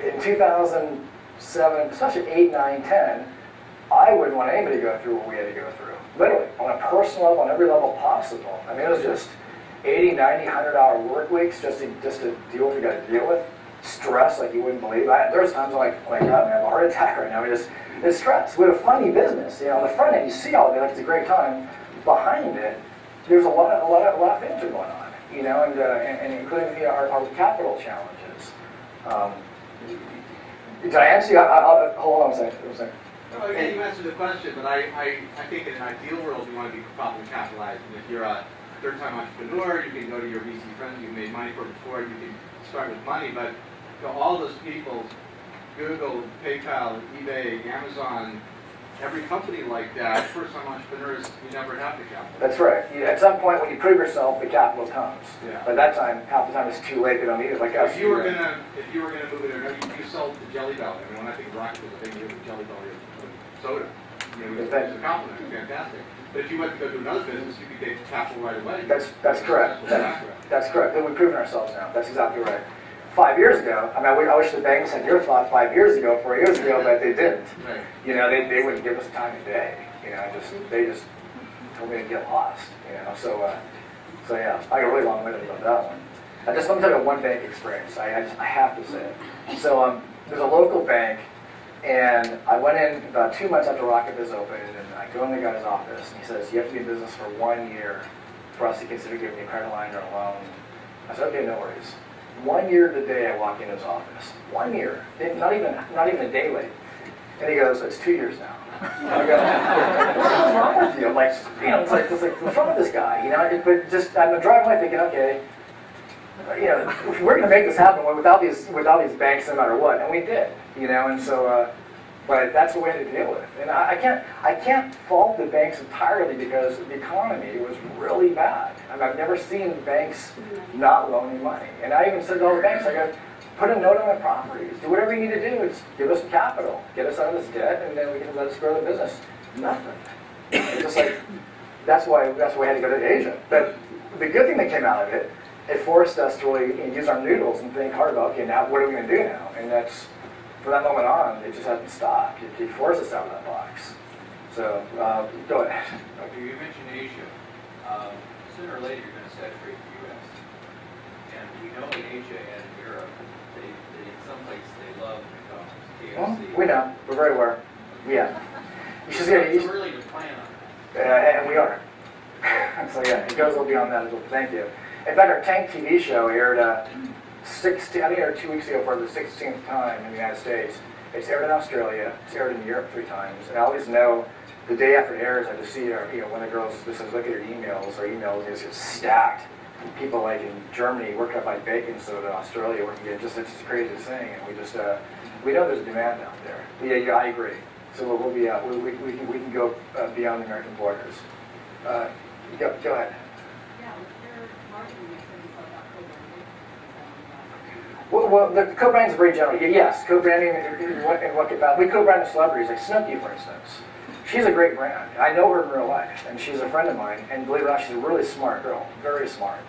in 2007, especially 8, 9, 10, I wouldn't want anybody to go through what we had to go through. Literally, on a personal level, on every level possible. I mean, it was just 80, 90, $100 work weeks just to deal with what you got to deal with. Stress like you wouldn't believe. There's times I'm like, oh my God, I have a heart attack right now. It's stress. We had a funny business. You know, on the front end, you see all of it like it's a great time. Behind it, there's a lot of things are going on. You know, and including our capital challenges. Did I answer you? Hold on a second. No, again, you answered the question, but I think in an ideal world, you want to be properly capitalized. And if you're a third-time entrepreneur, you can go to your VC friends you've made money for before, you can start with money. But all those people, Google, PayPal, eBay, Amazon, every company like that, first-time entrepreneurs, you never have the capital. That's right. At some point, when you prove yourself, the capital comes. Yeah. By that time, half the time it's too late. They don't need it. Like us. If you were gonna move it, you sold the Jelly Belly. I mean, when I think Rocket was a big move with Jelly Belly of soda. You know, it was a compliment. It was fantastic. But if you went to go do another business, you could get capital right away. That's correct. That's correct. Then we've proven ourselves now. That's exactly right. 5 years ago, I mean, I wish the banks had your thought 5 years ago, 4 years ago, but they didn't. Right. You know, they wouldn't give us time of day. You know, they just told me to get lost. You know, so yeah, I got really long-winded about that one. Let me tell you one bank experience. I have to say it. So there's a local bank, and I went in about 2 months after Rocket Biz opened, and I go in the guy's office, and he says, "You have to be in business for 1 year for us to consider giving you a credit line or a loan." I said, "Okay, no worries." 1 year to the day I walk in his office. 1 year, not even a day late. And he goes, "It's 2 years now." And I go, "What's wrong with you?" I'm like, you know, it's like what's wrong with this guy? You know, but just I'm driving away thinking, okay, you know, we're going to make this happen without these banks, no matter what, and we did. You know, and so, but that's the way to deal with. And I can't fault the banks entirely because the economy was really bad. I mean, I've never seen banks not loaning money. And I even said to all the banks, I go, put a note on the properties. Do whatever you need to do. It's give us capital. Get us out of this debt, and then we can let us grow the business. Nothing. It's just like, that's why we had to go to Asia. But the good thing that came out of it, it forced us to really use our noodles and think hard about, okay, now what are we going to do now? And that's, from that moment on, it just hasn't stopped. It forced us out of that box. So, go ahead. Okay, you mentioned Asia. Sooner or later, you're going to saturate the U.S. And we know in Asia and in Europe, they in some places, they love McDonald's, KFC. We know. We're very aware. Yeah. It's too early to plan on that. And we are. So, yeah, it goes a little beyond that as well. Thank you. In fact, our Tank TV show aired 2 weeks ago for the 16th time in the United States. It's aired in Australia. It's aired in Europe 3 times. And I always know the day after it airs, I just see when the girls just look at her emails, is just stacked. People like in Germany working up by bacon soda, Australia working at it's just the craziest thing. And we know there's a demand out there. But yeah, I agree. So we'll be we can go beyond the American borders. Go ahead. Well, the co-branding is very general. Yes, co-branding and what we co-brand celebrities, like Snooki, for instance. She's a great brand. I know her in real life, and she's a friend of mine. And believe it or not, she's a really smart girl, very smart.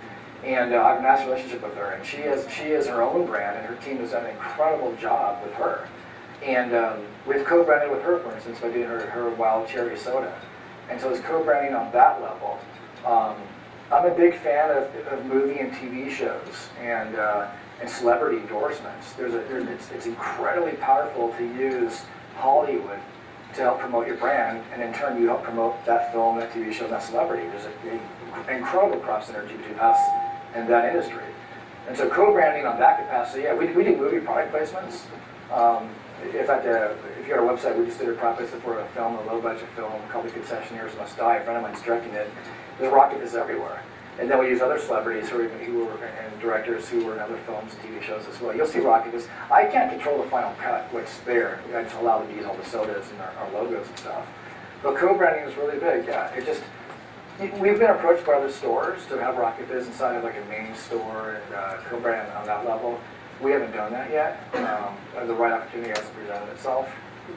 And I have a nice relationship with her. And she has her own brand, and her team has done an incredible job with her. And we've co-branded with her, for instance, by doing her wild cherry soda. And so it's co-branding on that level. I'm a big fan of movie and TV shows and celebrity endorsements. It's incredibly powerful to use Hollywood to help promote your brand, and in turn you help promote that film, that TV show, and that celebrity. There's an incredible cross synergy between us and that industry. And so co-branding on that capacity, yeah, we do movie product placements. In fact, if you go to our website, we just did a product placement for a film, a low-budget film called The Concessionaires Must Die. A friend of mine's directing it. There's Rocket is everywhere. And then we use other celebrities and directors who were in other films and TV shows as well. You'll see Rocket because I can't control the final cut, what's there. I just allow them to use all the sodas and our logos and stuff. But co-branding is really big, yeah. We've been approached by other stores to have Rocket Fizz inside of like a main store and co-brand on that level. We haven't done that yet. The right opportunity hasn't presented itself.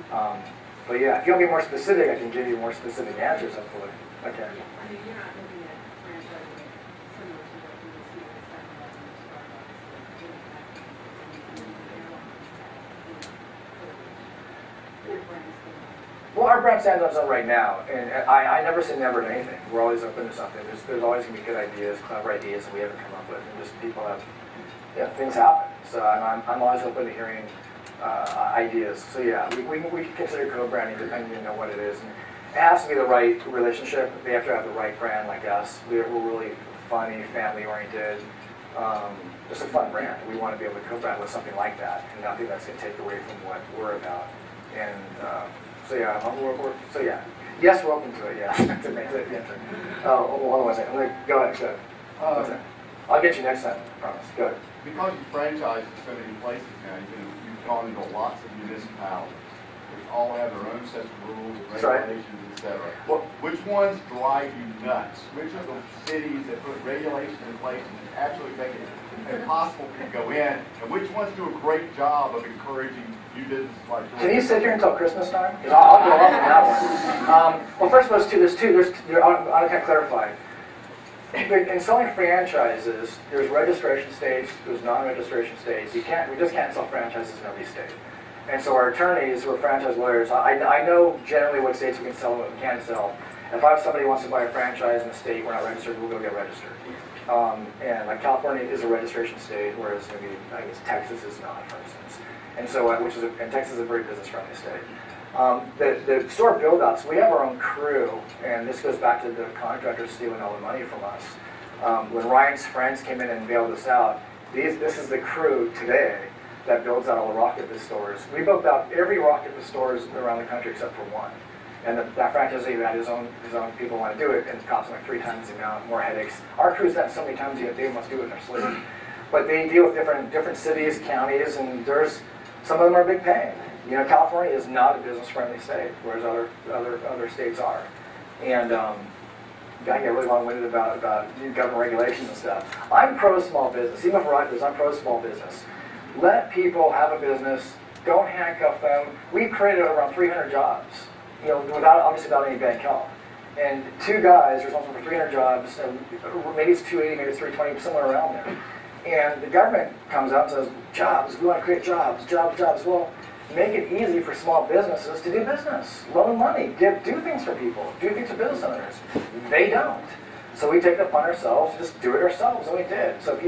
But yeah, if you want to be more specific, I can give you more specific answers, hopefully. Okay. I mean, you're not looking at franchising it similar to what you would see at a 7-Eleven or Starbucks, or your brand stands. Well, our brand stands up right now, and I never say never to anything. We're always open to something. There's always going to be good ideas, clever ideas that we haven't come up with, and just people have, things happen. So I'm always open to hearing ideas. So yeah, we can consider co-branding depending on what it is. And it has to be the right relationship. They have to have the right brand like us. We're really funny, family-oriented. Just a fun brand. We want to be able to co-brand with something like that, and nothing that's going to take away from what we're about. And so yeah, yes, we're open to it. Yeah, to make the answer. Hold on one second. Go ahead. I'll get you next time. I promise. Go ahead. Because you franchise in so many places now, you've gone into lots of municipalities, which all have their own sets of rules, regulations, etc. Well, which ones drive you nuts? Which are the cities that put regulations in place and absolutely make it impossible for you to go in? And which ones do a great job of encouraging new businesses like yours? Can you sit here until Christmas time? Because I'll go off on that one. Well, first of all, there's two. I kind of clarify. In selling franchises, there's registration states, there's non-registration states. We just can't sell franchises in every state. And so our attorneys, who are franchise lawyers, I know generally what states we can sell and what we can't sell. If I have somebody who wants to buy a franchise in a state we're not registered, we'll go get registered. And like California is a registration state, whereas maybe I guess Texas is not, for instance. And so, and Texas is a very business-friendly state. The store build-outs, we have our own crew, and this goes back to the contractors stealing all the money from us. When Ryan's friends came in and bailed us out, this is the crew today that builds out all the Rocket Fizz stores. We built out every Rocket Fizz stores around the country except for one. And that franchisee had his own people want to do it, and it costs them like 3 times the amount, more headaches. Our crew's done so many times yet they must do it in their sleep. But they deal with different cities, counties, and some of them are big pain. California is not a business-friendly state, whereas other states are. And I get really long-winded about government regulations and stuff. I'm pro-small business. Even for Rocket Fizz, I'm pro-small business. Let people have a business. Don't handcuff them. We've created around 300 jobs, obviously without any bank help. And 2 guys responsible for 300 jobs, maybe it's 280, maybe it's 320, somewhere around there. And the government comes out and says, jobs, we want to create jobs. Well, make it easy for small businesses to do business. Loan money, do things for people, do things for business owners. They don't. So we take it upon ourselves to just do it ourselves, and we did. So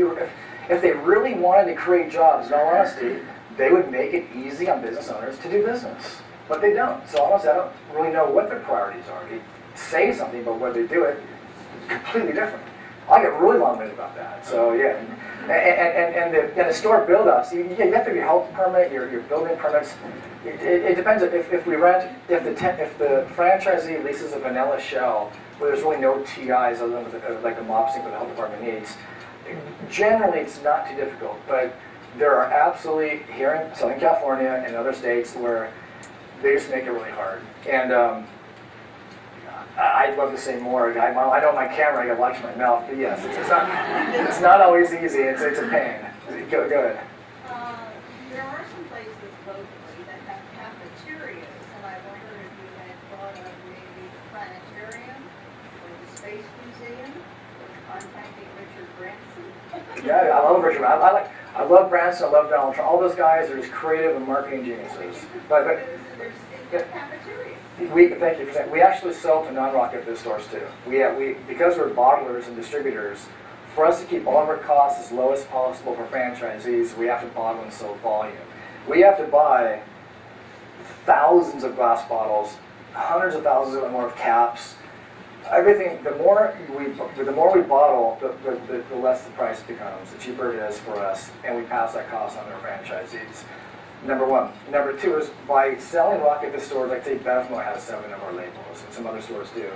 if they really wanted to create jobs, in all honesty, they would make it easy on business owners to do business. But they don't. So honestly, I don't really know what their priorities are. They say something, but whether they do it, completely different. I get really long-winded about that. So yeah, and the store build-ups, you have to have your health permit, your building permits. It depends if the franchisee leases a vanilla shell where there's really no TIs other than like the mop sink that the health department needs. Generally, it's not too difficult, but there are absolutely here in Southern California and other states where they just make it really hard. And I'd love to say more. I know my camera, I got to watch my mouth, but yes, it's not always easy. It's a pain. Go ahead. There are some places locally that have cafeterias, and I wonder if you had thought of maybe the planetarium or the Space Museum, or contacting Richard Branson. Yeah, I love Richard. I love Branson. I love Donald Trump. All those guys are just creative and marketing geniuses. But there's cafeterias. Thank you for saying. We actually sell to non-Rocket Fizz stores too. Because we're bottlers and distributors, for us to keep all of our costs as low as possible for franchisees, we have to bottle and sell volume. We have to buy thousands of glass bottles, hundreds of thousands or more of caps. Everything. The more we bottle, the less the price becomes. The cheaper it is for us, and we pass that cost on to our franchisees. Number one. Number two is by selling Rocket Fizz stores, like say Bevmo has 7 of our labels, and some other stores do.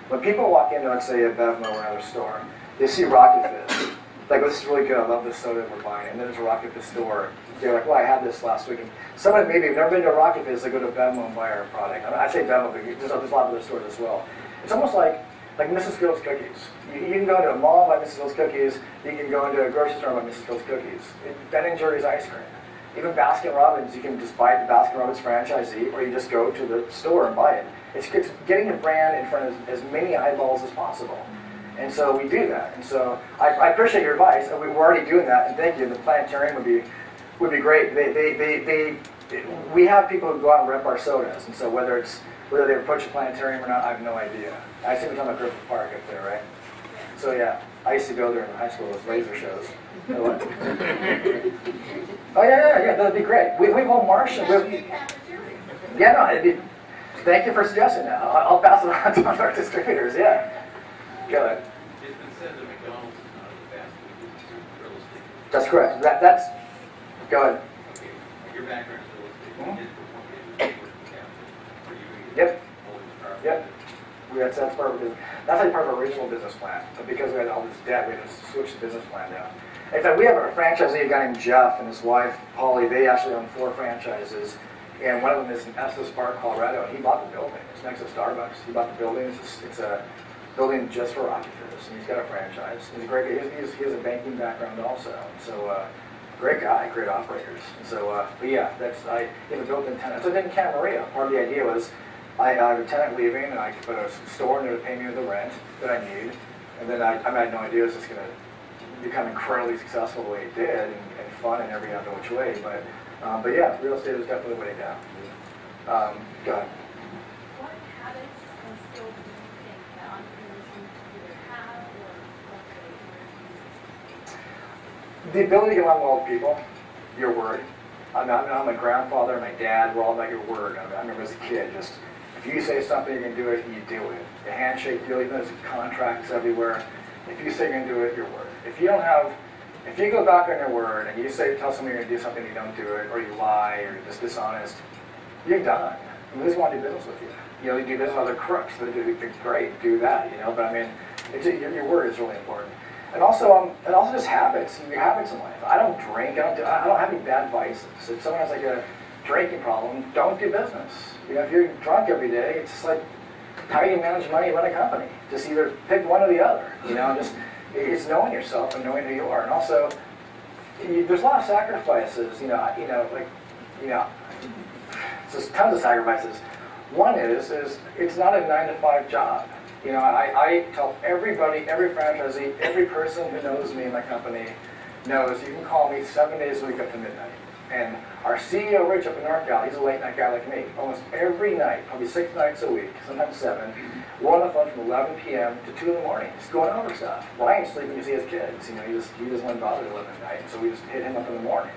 When people walk into, let's say, a Bevmo or another store, they see Rocket Fizz. Like, this is really good, I love this soda we're buying. And then there's a Rocket Fizz store. They're like, well, I had this last week. And someone maybe have never been to a Rocket Fizz, they go to Bevmo and buy our product. I say Bevmo, but there's a lot of other stores as well. It's almost like Like Mrs. Fields cookies. You can go to a mall and buy Mrs. Fields cookies. You can go into a grocery store and buy Mrs. Fields cookies. Ben & Jerry's ice cream. Even Baskin Robbins, you can just buy the Baskin Robbins franchisee, or you just go to the store and buy it. It's getting the brand in front of as many eyeballs as possible. And so we do that. And so I appreciate your advice. And we're already doing that. And thank you. The planetarium would be great. We have people who go out and rep our sodas. And so whether they approach a planetarium or not, I have no idea. I assume you're talking about Griffith Park up there, right? So yeah, I used to go there in high school with laser shows. Oh, what? Oh yeah, that'd be great. We hold Martian. Yeah, no, it'd be. Thank you for suggesting that. I'll pass it on to our distributors. Yeah. Go ahead. It's been said that McDonald's is not the fast food business in real estate. That's correct. That's. Go ahead. Okay, your background is real estate. You did perform working capital for you. Yep. Always Yep. That's part of that's like part of our original business plan. But because we had all this debt, we had to switch the business plan down. In fact, we have a franchisee, a guy named Jeff, and his wife Polly. They actually own 4 franchises, and one of them is in Estes Park, Colorado. And he bought the building. It's next to Starbucks. He bought the building. It's a building just for occupants, and he's got a franchise. He's a great. He has a banking background also. So great guy, great operators. And so, but yeah, I have a built-in tenant. So then in Canada Maria, part of the idea was. I have a tenant leaving, and I could put a store in there to pay me the rent that I need. And then I had no idea it was just going to become incredibly successful the way it did, and fun in every other which way. But yeah, real estate is definitely the way down. Go ahead. What habits and skills do you think that entrepreneurs need to either have or cultivate? The ability to get along well with people, your word. I'm my grandfather, my dad, we're all about your word. I remember as a kid, just if you say something, you're going to do it, you do it. The handshake deal, even though there's contracts everywhere, if you say you're going to do it, your word. If you go back on your word and you tell someone you're going to do something, you don't do it, or you lie, or you're just dishonest, you're done. Who's want to do business with you? You do business with other crooks. They're great, do that, But I mean, your word is really important. And also just habits, your habits in life. I don't drink. I don't have any bad vices. If someone has like a drinking problem, don't do business. If you're drunk every day, it's just like how you manage money, run a company. Just either pick one or the other. It's knowing yourself and knowing who you are. And also, there's a lot of sacrifices. There's tons of sacrifices. One is it's not a 9-to-5 job. I tell everybody, every franchisee, every person who knows me in my company knows you can call me 7 days a week up to midnight. And our CEO, Rich, up in NorCal, he's a late night guy like me. Almost every night, probably 6 nights a week, sometimes 7, we're on the phone from 11 p.m. to 2 in the morning, just going over stuff. Ryan's sleeping because he has kids. He doesn't want to bother to 11 at night, so we just hit him up in the morning.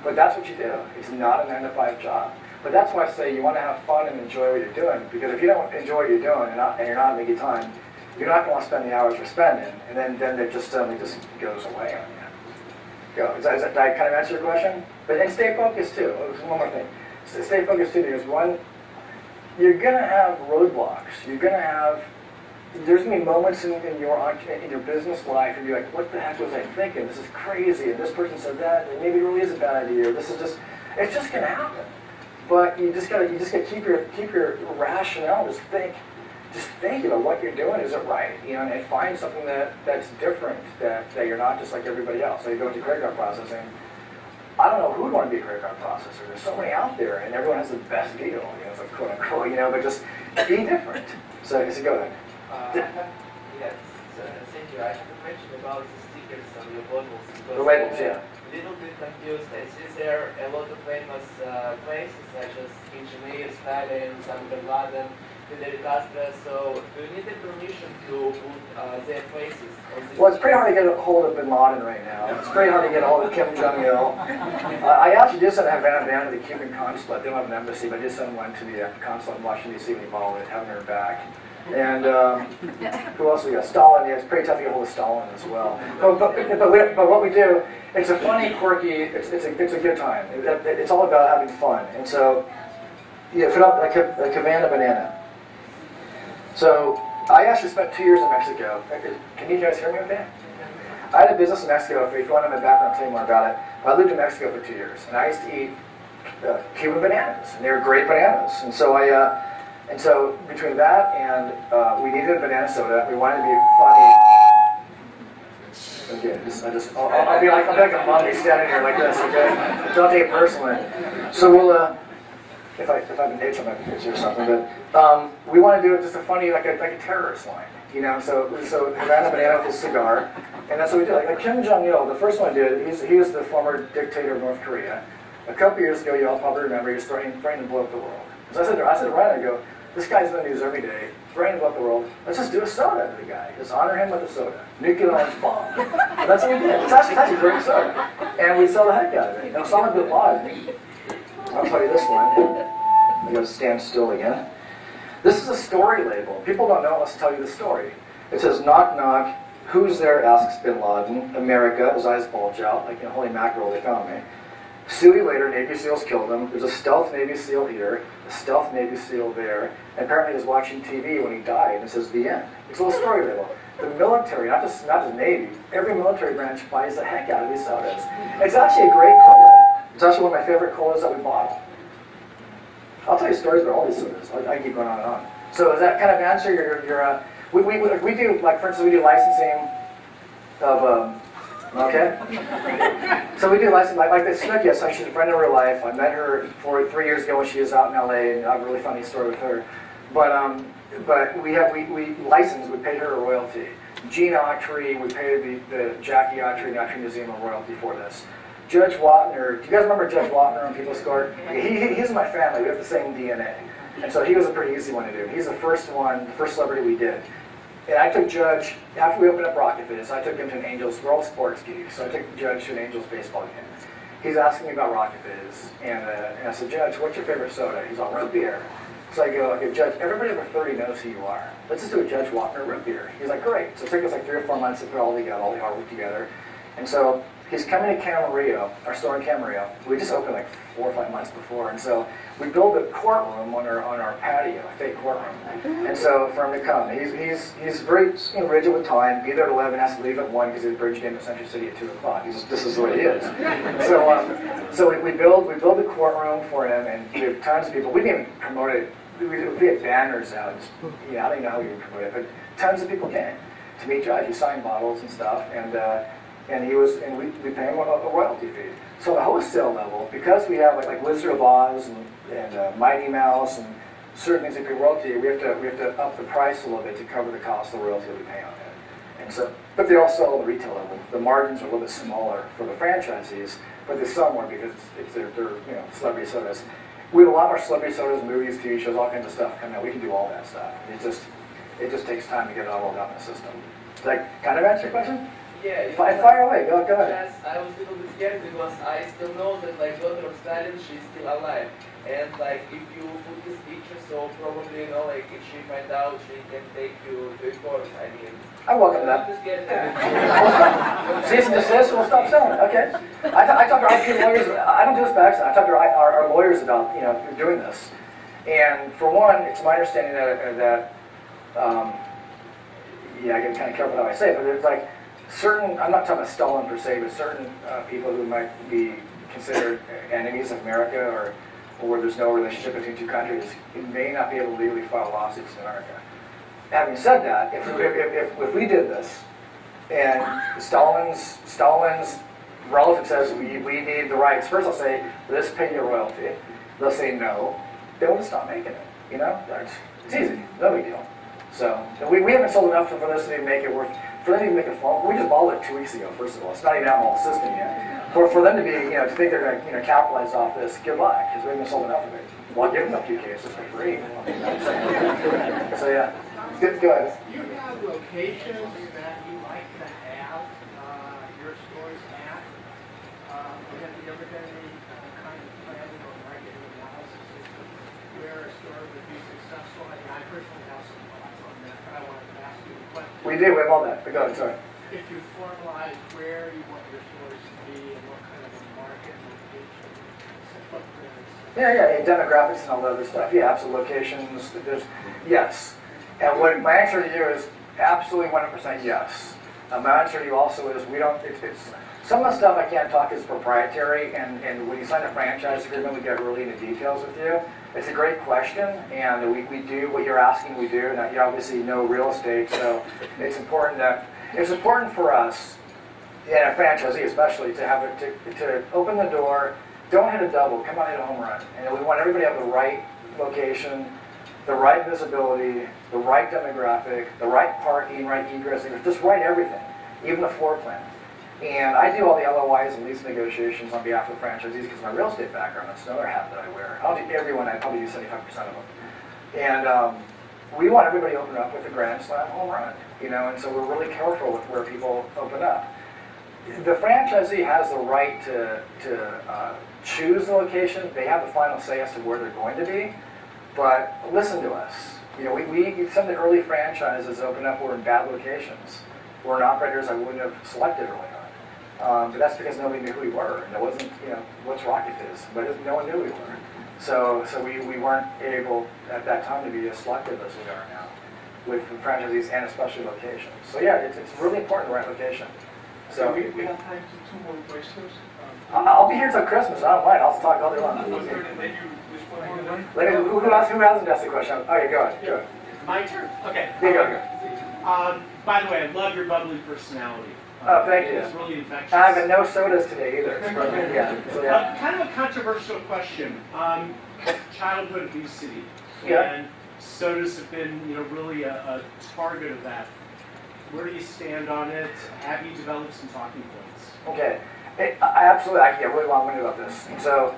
But that's what you do. It's not a 9-to-5 job. But that's why I say you want to have fun and enjoy what you're doing, because if you don't enjoy what you're doing and you're not having a good time, you're not going to want to spend the hours you're spending, and then it just suddenly just goes away on you. Did I kind of answer your question? And stay focused too. One more thing. Stay focused too, because you're going to have roadblocks. There's going to be moments in your business life and you're like, what the heck was I thinking? This is crazy, and this person said that, and maybe it really is a bad idea. It's just going to happen. But you just gotta keep your rationale. Just think about what you're doing. Is it right? And find something that's different. That you're not just like everybody else. So you go into credit card processing. I don't know who would want to be a credit card processor. There's so many out there, and everyone has the best deal. It's like quote unquote. But just be different. So go ahead. Yes. Thank you. I have a question about the stickers on your bottles. The labels, yeah. Little bit confused. I see there a lot of famous places such as engineers, Stalin, some Bin Laden, Fidel Castro. So do you need the permission to put their faces on this? Well, it's pretty hard to get a hold of Bin Laden right now. It's pretty hard to get a hold of Kim Jong-il. I actually did send Havana down to the Cuban consulate. They don't have an embassy, but I did send one to the consulate in Washington, D.C. when he followed it, haven't heard back. And who else we got? Stalin. Yeah, it's pretty tough to get hold of Stalin as well. But what we do, it's a funny, quirky. It's a good time. It's all about having fun. And so, put up a Havana banana. So I actually spent 2 years in Mexico. Can you guys hear me okay? I had a business in Mexico. If you want to know my background, I'll tell you more about it. But I lived in Mexico for 2 years, and I used to eat Cuban bananas, and they were great bananas. And so And so between that and we needed a banana soda, we wanted to be funny. Okay, I'll be like a mummy standing here like this. Okay, don't take it personally. So we'll if I've been H on my picture or something, but we want to do it just a funny like a terrorist line, you know. So he ran a banana with a cigar, and that's what we did. Like Kim Jong-il, the first one did. He was the former dictator of North Korea. A couple years ago, you all probably remember, he was threatening to blow up the world. So I said to Ryan, I go, this guy's in the news every day, threatening to blow up the world. Let's just do a soda to the guy. Just honor him with a soda. Nuclear orange bomb. And that's what we did. It's actually a great soda. And we sell the heck out of it. Now, Osama bin Laden, I'll tell you this one. I'm going to stand still again. This is a story label. People don't know unless I tell you the story. It says, knock, knock. Who's there, asks bin Laden. America. His eyes bulge out. Like, holy mackerel, they found me. Suey later, Navy SEALs killed him. There's a stealth Navy SEAL here, a stealth Navy SEAL there. And apparently he was watching TV when he died, and it says the end. It's a little story label. The military, not just Navy, every military branch buys the heck out of these sodas. It's actually a great cola. It's actually one of my favorite colas that we bought. I'll tell you stories about all these sodas. I keep going on and on. So does that kind of answer your we do, like, for instance, we do licensing of, okay? So we do licensing, like this Snooki, so she's a friend in real life. I met her 3 years ago when she was out in LA, and I have a really funny story with her. But we license, we paid her a royalty. Gene Autry, we paid the Jackie Autry and Autry Museum a royalty for this. Judge Watner, do you guys remember Judge Watner on People's Court? He's in my family, we have the same DNA. And so he was a pretty easy one to do. He's the first celebrity we did. And I took Judge, after we opened up Rocket Fizz, I took him to an Angels, we're all sports geeks, so I took Judge to an Angels baseball game. He's asking me about Rocket Fizz, and I said, Judge, what's your favorite soda? He's all, root beer. So I go, Judge, everybody over 30 knows who you are. Let's just do a Judge Wapner root beer. He's like, great. So it took us like 3 or 4 months to put all the artwork together. And so he's coming to Camarillo, our store in Camarillo. We just opened like 4 or 5 months before. And so we built a courtroom on our patio, a fake courtroom. And so for him to come, he's very rigid with time. Be there at 11, has to leave at 1 because his bridge game at Century City at 2 o'clock. This is the way he is. So we build the courtroom for him, and we have tons of people. We didn't even promote it. We had banners out. I don't even know how we would promote it, but tons of people came to meet Judge. He signed bottles and stuff, and we pay him a royalty fee. So the wholesale level, because we have like Wizard of Oz and Mighty Mouse and certain things that pay royalty, we have to up the price a little bit to cover the cost of the royalty that we pay on it. And so, but they all sell at the retail level. The margins are a little bit smaller for the franchisees, but they sell more because they're celebrity sodas. We have a lot of our celebrity sodas, movies, TV shows, all kinds of stuff coming out. We can do all that stuff. It just takes time to get it all rolled out in the system. Does that kind of answer your question? Yeah. Fire away. Go ahead. Yes, I was a little bit scared because I still know that like daughter of Stalin, she's still alive. And like if you put this picture, so probably like if she find out, she can take you to court. I mean, I'm welcome to that. Cease and desist. We'll stop selling it. Okay. I talked to our IP lawyers. I don't do this by accident. I talked to our lawyers about doing this. And for one, it's my understanding that I get kind of careful how I say it, but there's like certain. I'm not talking about Stalin per se, but certain people who might be considered enemies of America or where there's no relationship between two countries, may not be able to legally file lawsuits in America. Having said that, if we did this, and Stalin's relative says we need the rights, first I'll say, let's pay you a royalty. They'll say no. They will stop making it. It's easy, no big deal. So we haven't sold enough for this to make it worth. For them to make a phone, we just bought it 2 weeks ago. First of all, it's not even out in the system yet. For them to be, to think they're going to capitalize off this, good luck, because we haven't sold enough of it. Well, I'll give them a few cases for free. So yeah. Go ahead. Do you have locations that you like to have your stores at? Have you ever done any kind of planning or marketing analysis as to where a store would be successful? I mean, I personally have some thoughts on that, but I wanted to ask you a question. We do. We have all that. But go ahead. Sorry. If you formalize where you want your stores to be and what kind of a market location, footprints. Yeah, demographics and all the other stuff. Yeah, absolute locations. Yes. And what my answer to you is absolutely 100% yes. My answer to you also is we don't, it's some of the stuff I can't talk is proprietary, and when you sign a franchise agreement, we get really into details with you. It's a great question, and we do what you're asking, we do. Now, you obviously know real estate, so it's important for us, and a franchisee especially, to have it, to open the door, don't hit a double, come on, hit a home run. And we want everybody to have the right location, the right visibility, the right demographic, the right parking, right egress, just right everything, even the floor plan. And I do all the LOIs and lease negotiations on behalf of the franchisees because of my real estate background. That's another hat that I wear. I'll do everyone, I probably do 75% of them. And we want everybody to open up with a grand slam home run, you know, and so we're really careful with where people open up. The franchisee has the right to choose the location. They have the final say as to where they're going to be. But listen to us. You know, some of the early franchises open up were in bad locations. We're operators I wouldn't have selected early on. But that's because nobody knew who we were. And it wasn't, you know, what's Rocket Fizz? But no one knew who we were. So we weren't able at that time to be as selective as we are now with franchisees and especially locations. So yeah, it's really important, the right location. So we have time for 2 more questions. I'll be here till Christmas. I don't mind. I'll talk all day long. Who hasn't asked the question? Okay, go ahead. My turn? Okay. There you go. By the way, I love your bubbly personality. Oh, thank you. It's really infectious. I have no sodas today either. Kind of a controversial question. Childhood obesity. Yeah. And sodas have been, you know, really a target of that. Where do you stand on it? Have you developed some talking points? Okay. I can get really long-winded about this. So,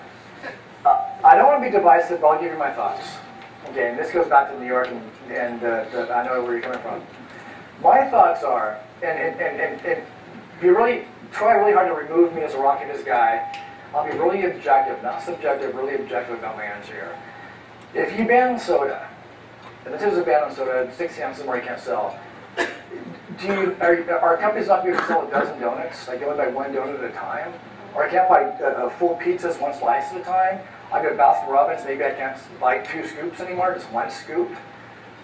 I don't want to be divisive, but I'll give you my thoughts. Okay, and this goes back to New York, and I know where you're coming from. My thoughts are, and try really hard to remove me as a Rocket Fizz guy. I'll be really objective, not subjective, really objective about my answer here. If you ban soda, and this is a ban on soda, 60 ounces more you can't sell, are companies not going to sell a dozen donuts? Like, you only buy 1 donut at a time? Or I can't buy full pizzas 1 slice at a time? I go to Baskin Robbins, maybe I can't buy 2 scoops anymore, just 1 scoop.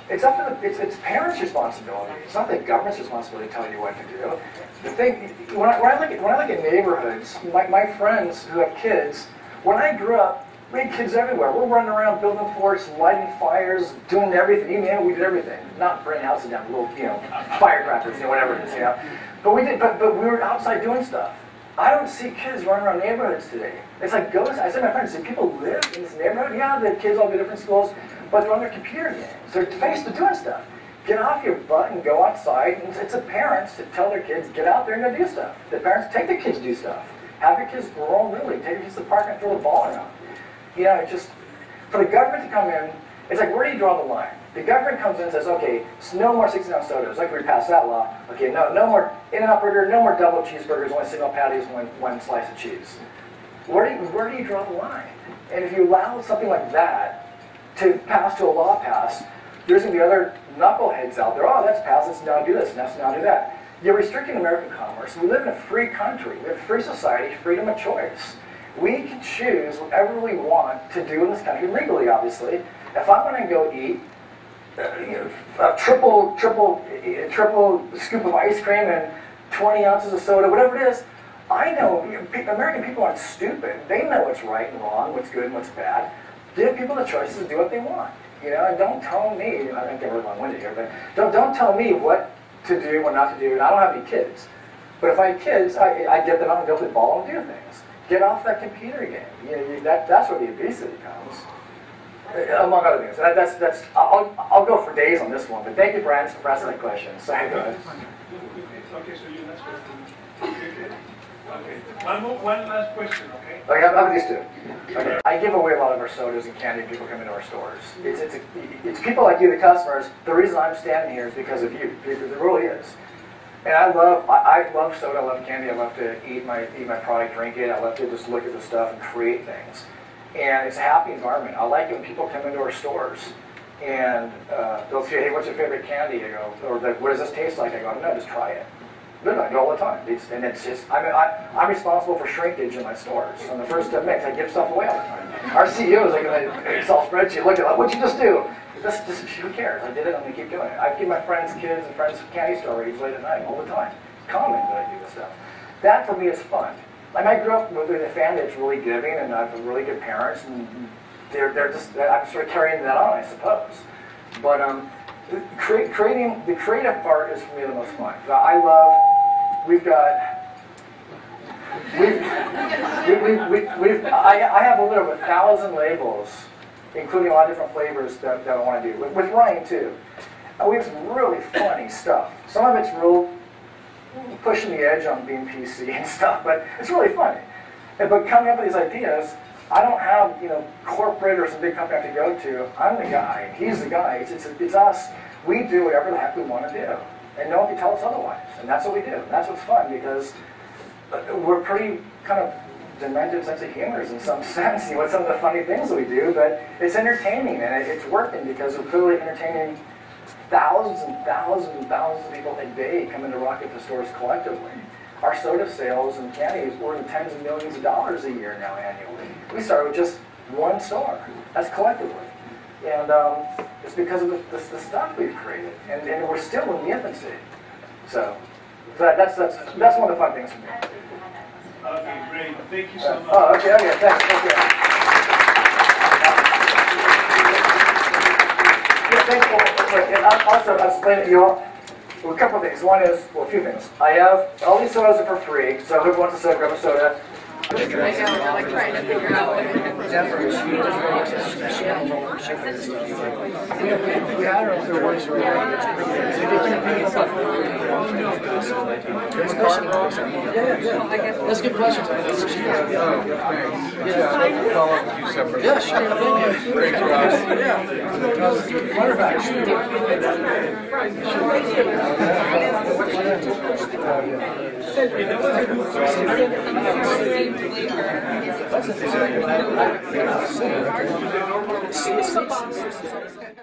It's up to it's parents' responsibility. It's not the government's responsibility to tell you what to do. The thing, when I look at neighborhoods, my friends who have kids, when I grew up, we had kids everywhere. We're running around building forts, lighting fires, doing everything. You name it, we did everything. Not burning houses down, little, you know, firecrackers, you know, whatever it is, you know. But we did. But we were outside doing stuff. I don't see kids running around neighborhoods today. It's like ghosts. I said to my friends, do people live in this neighborhood? Yeah, the kids all go to different schools, but they're on their computer games. They're faced with doing stuff. Get off your butt and go outside. And it's the parents to tell their kids, get out there and go do stuff. The parents take their kids to do stuff. Have your kids roll really. Take your kids to the park and throw the ball around. You know, it's just, for the government to come in, it's like, where do you draw the line? The government comes in and says, okay, so no more 16-ounce sodas. Like we passed that law. Okay, no more In-N-Out Burger, no more double cheeseburgers, only single patties, one slice of cheese. Where do you draw the line? And if you allow something like that to pass to a law pass, there's going to be other knuckleheads out there. Oh, that's passed. Let's now do this. And let's now do that. You're restricting American commerce. We live in a free country. We have a free society, freedom of choice. We can choose whatever we want to do in this country, legally, obviously. If I want to go eat a triple scoop of ice cream and 20 ounces of soda, whatever it is, I know American people aren't stupid. They know what's right and wrong, what's good and what's bad. Give people the choices to do what they want. You know, and don't tell me, I don't get really long-winded here, but don't tell me what to do, what not to do. And I don't have any kids. But if I had kids, I get them out and go play ball and do things. Get off that computer game. You know, that's where the obesity comes, among other things. I'll go for days on this one, but thank you for asking that question. So go ahead. Okay, so your last question. Okay. One last question, okay? Okay, how about these two? Okay. I give away a lot of our sodas and candy when people come into our stores. It's people like you, the customers. The reason I'm standing here is because of you. Because it really is. And I love soda, I love candy, I love to eat my product, drink it, I love to just look at the stuff and create things. And it's a happy environment. I like it when people come into our stores and they'll say, hey, what's your favorite candy? I go, or like, what does this taste like? I go, no, just try it. Good, I do all the time. I'm responsible for shrinkage in my stores. On the first mix, I give stuff away all the time. Our CEO is like an Excel spreadsheet, look at it, what'd you just do? Just who cares? I did it, I'm going to keep doing it. I give my friends' kids and friends' candy store rates late at night all the time. common that I do this stuff. That for me is fun. Like I grew up with a family that's really giving, and I have really good parents, and they're just, I'm sort of carrying that on, I suppose. But creating, the creative part is for me the most fun. I love, I have a little over 1,000 labels, including a lot of different flavors that I want to do. With Ryan too. We have some really funny stuff. Some of it's real pushing the edge on being PC and stuff, but it's really funny. But coming up with these ideas, I don't have, corporate or some big company I have to go to. I'm the guy. He's the guy. It's us. We do whatever the heck we want to do. And no one can tell us otherwise. And that's what we do. And that's what's fun, because we're pretty kind of demented sense of humors in some sense, with some of the funny things that we do, but it's entertaining, and it's working because we're clearly entertaining thousands and thousands and thousands of people a day come into Rocket the stores collectively. Our soda sales and candies were in the tens of millions of dollars a year now annually. We started with just one store. That's collectively. And it's because of the stuff we've created. And we're still in the infancy. So that's one of the fun things for me. Okay, great. Thank you so much. Oh, okay, thanks. Okay. Thank you. And also, I'll explain it to you all. Well, a couple of things. One is, well, a few things. I have, all these sodas are for free, so whoever wants a soda, grab a soda. I know, we're like trying to figure out what That's a good question. Yeah, sure. Great job. Yeah.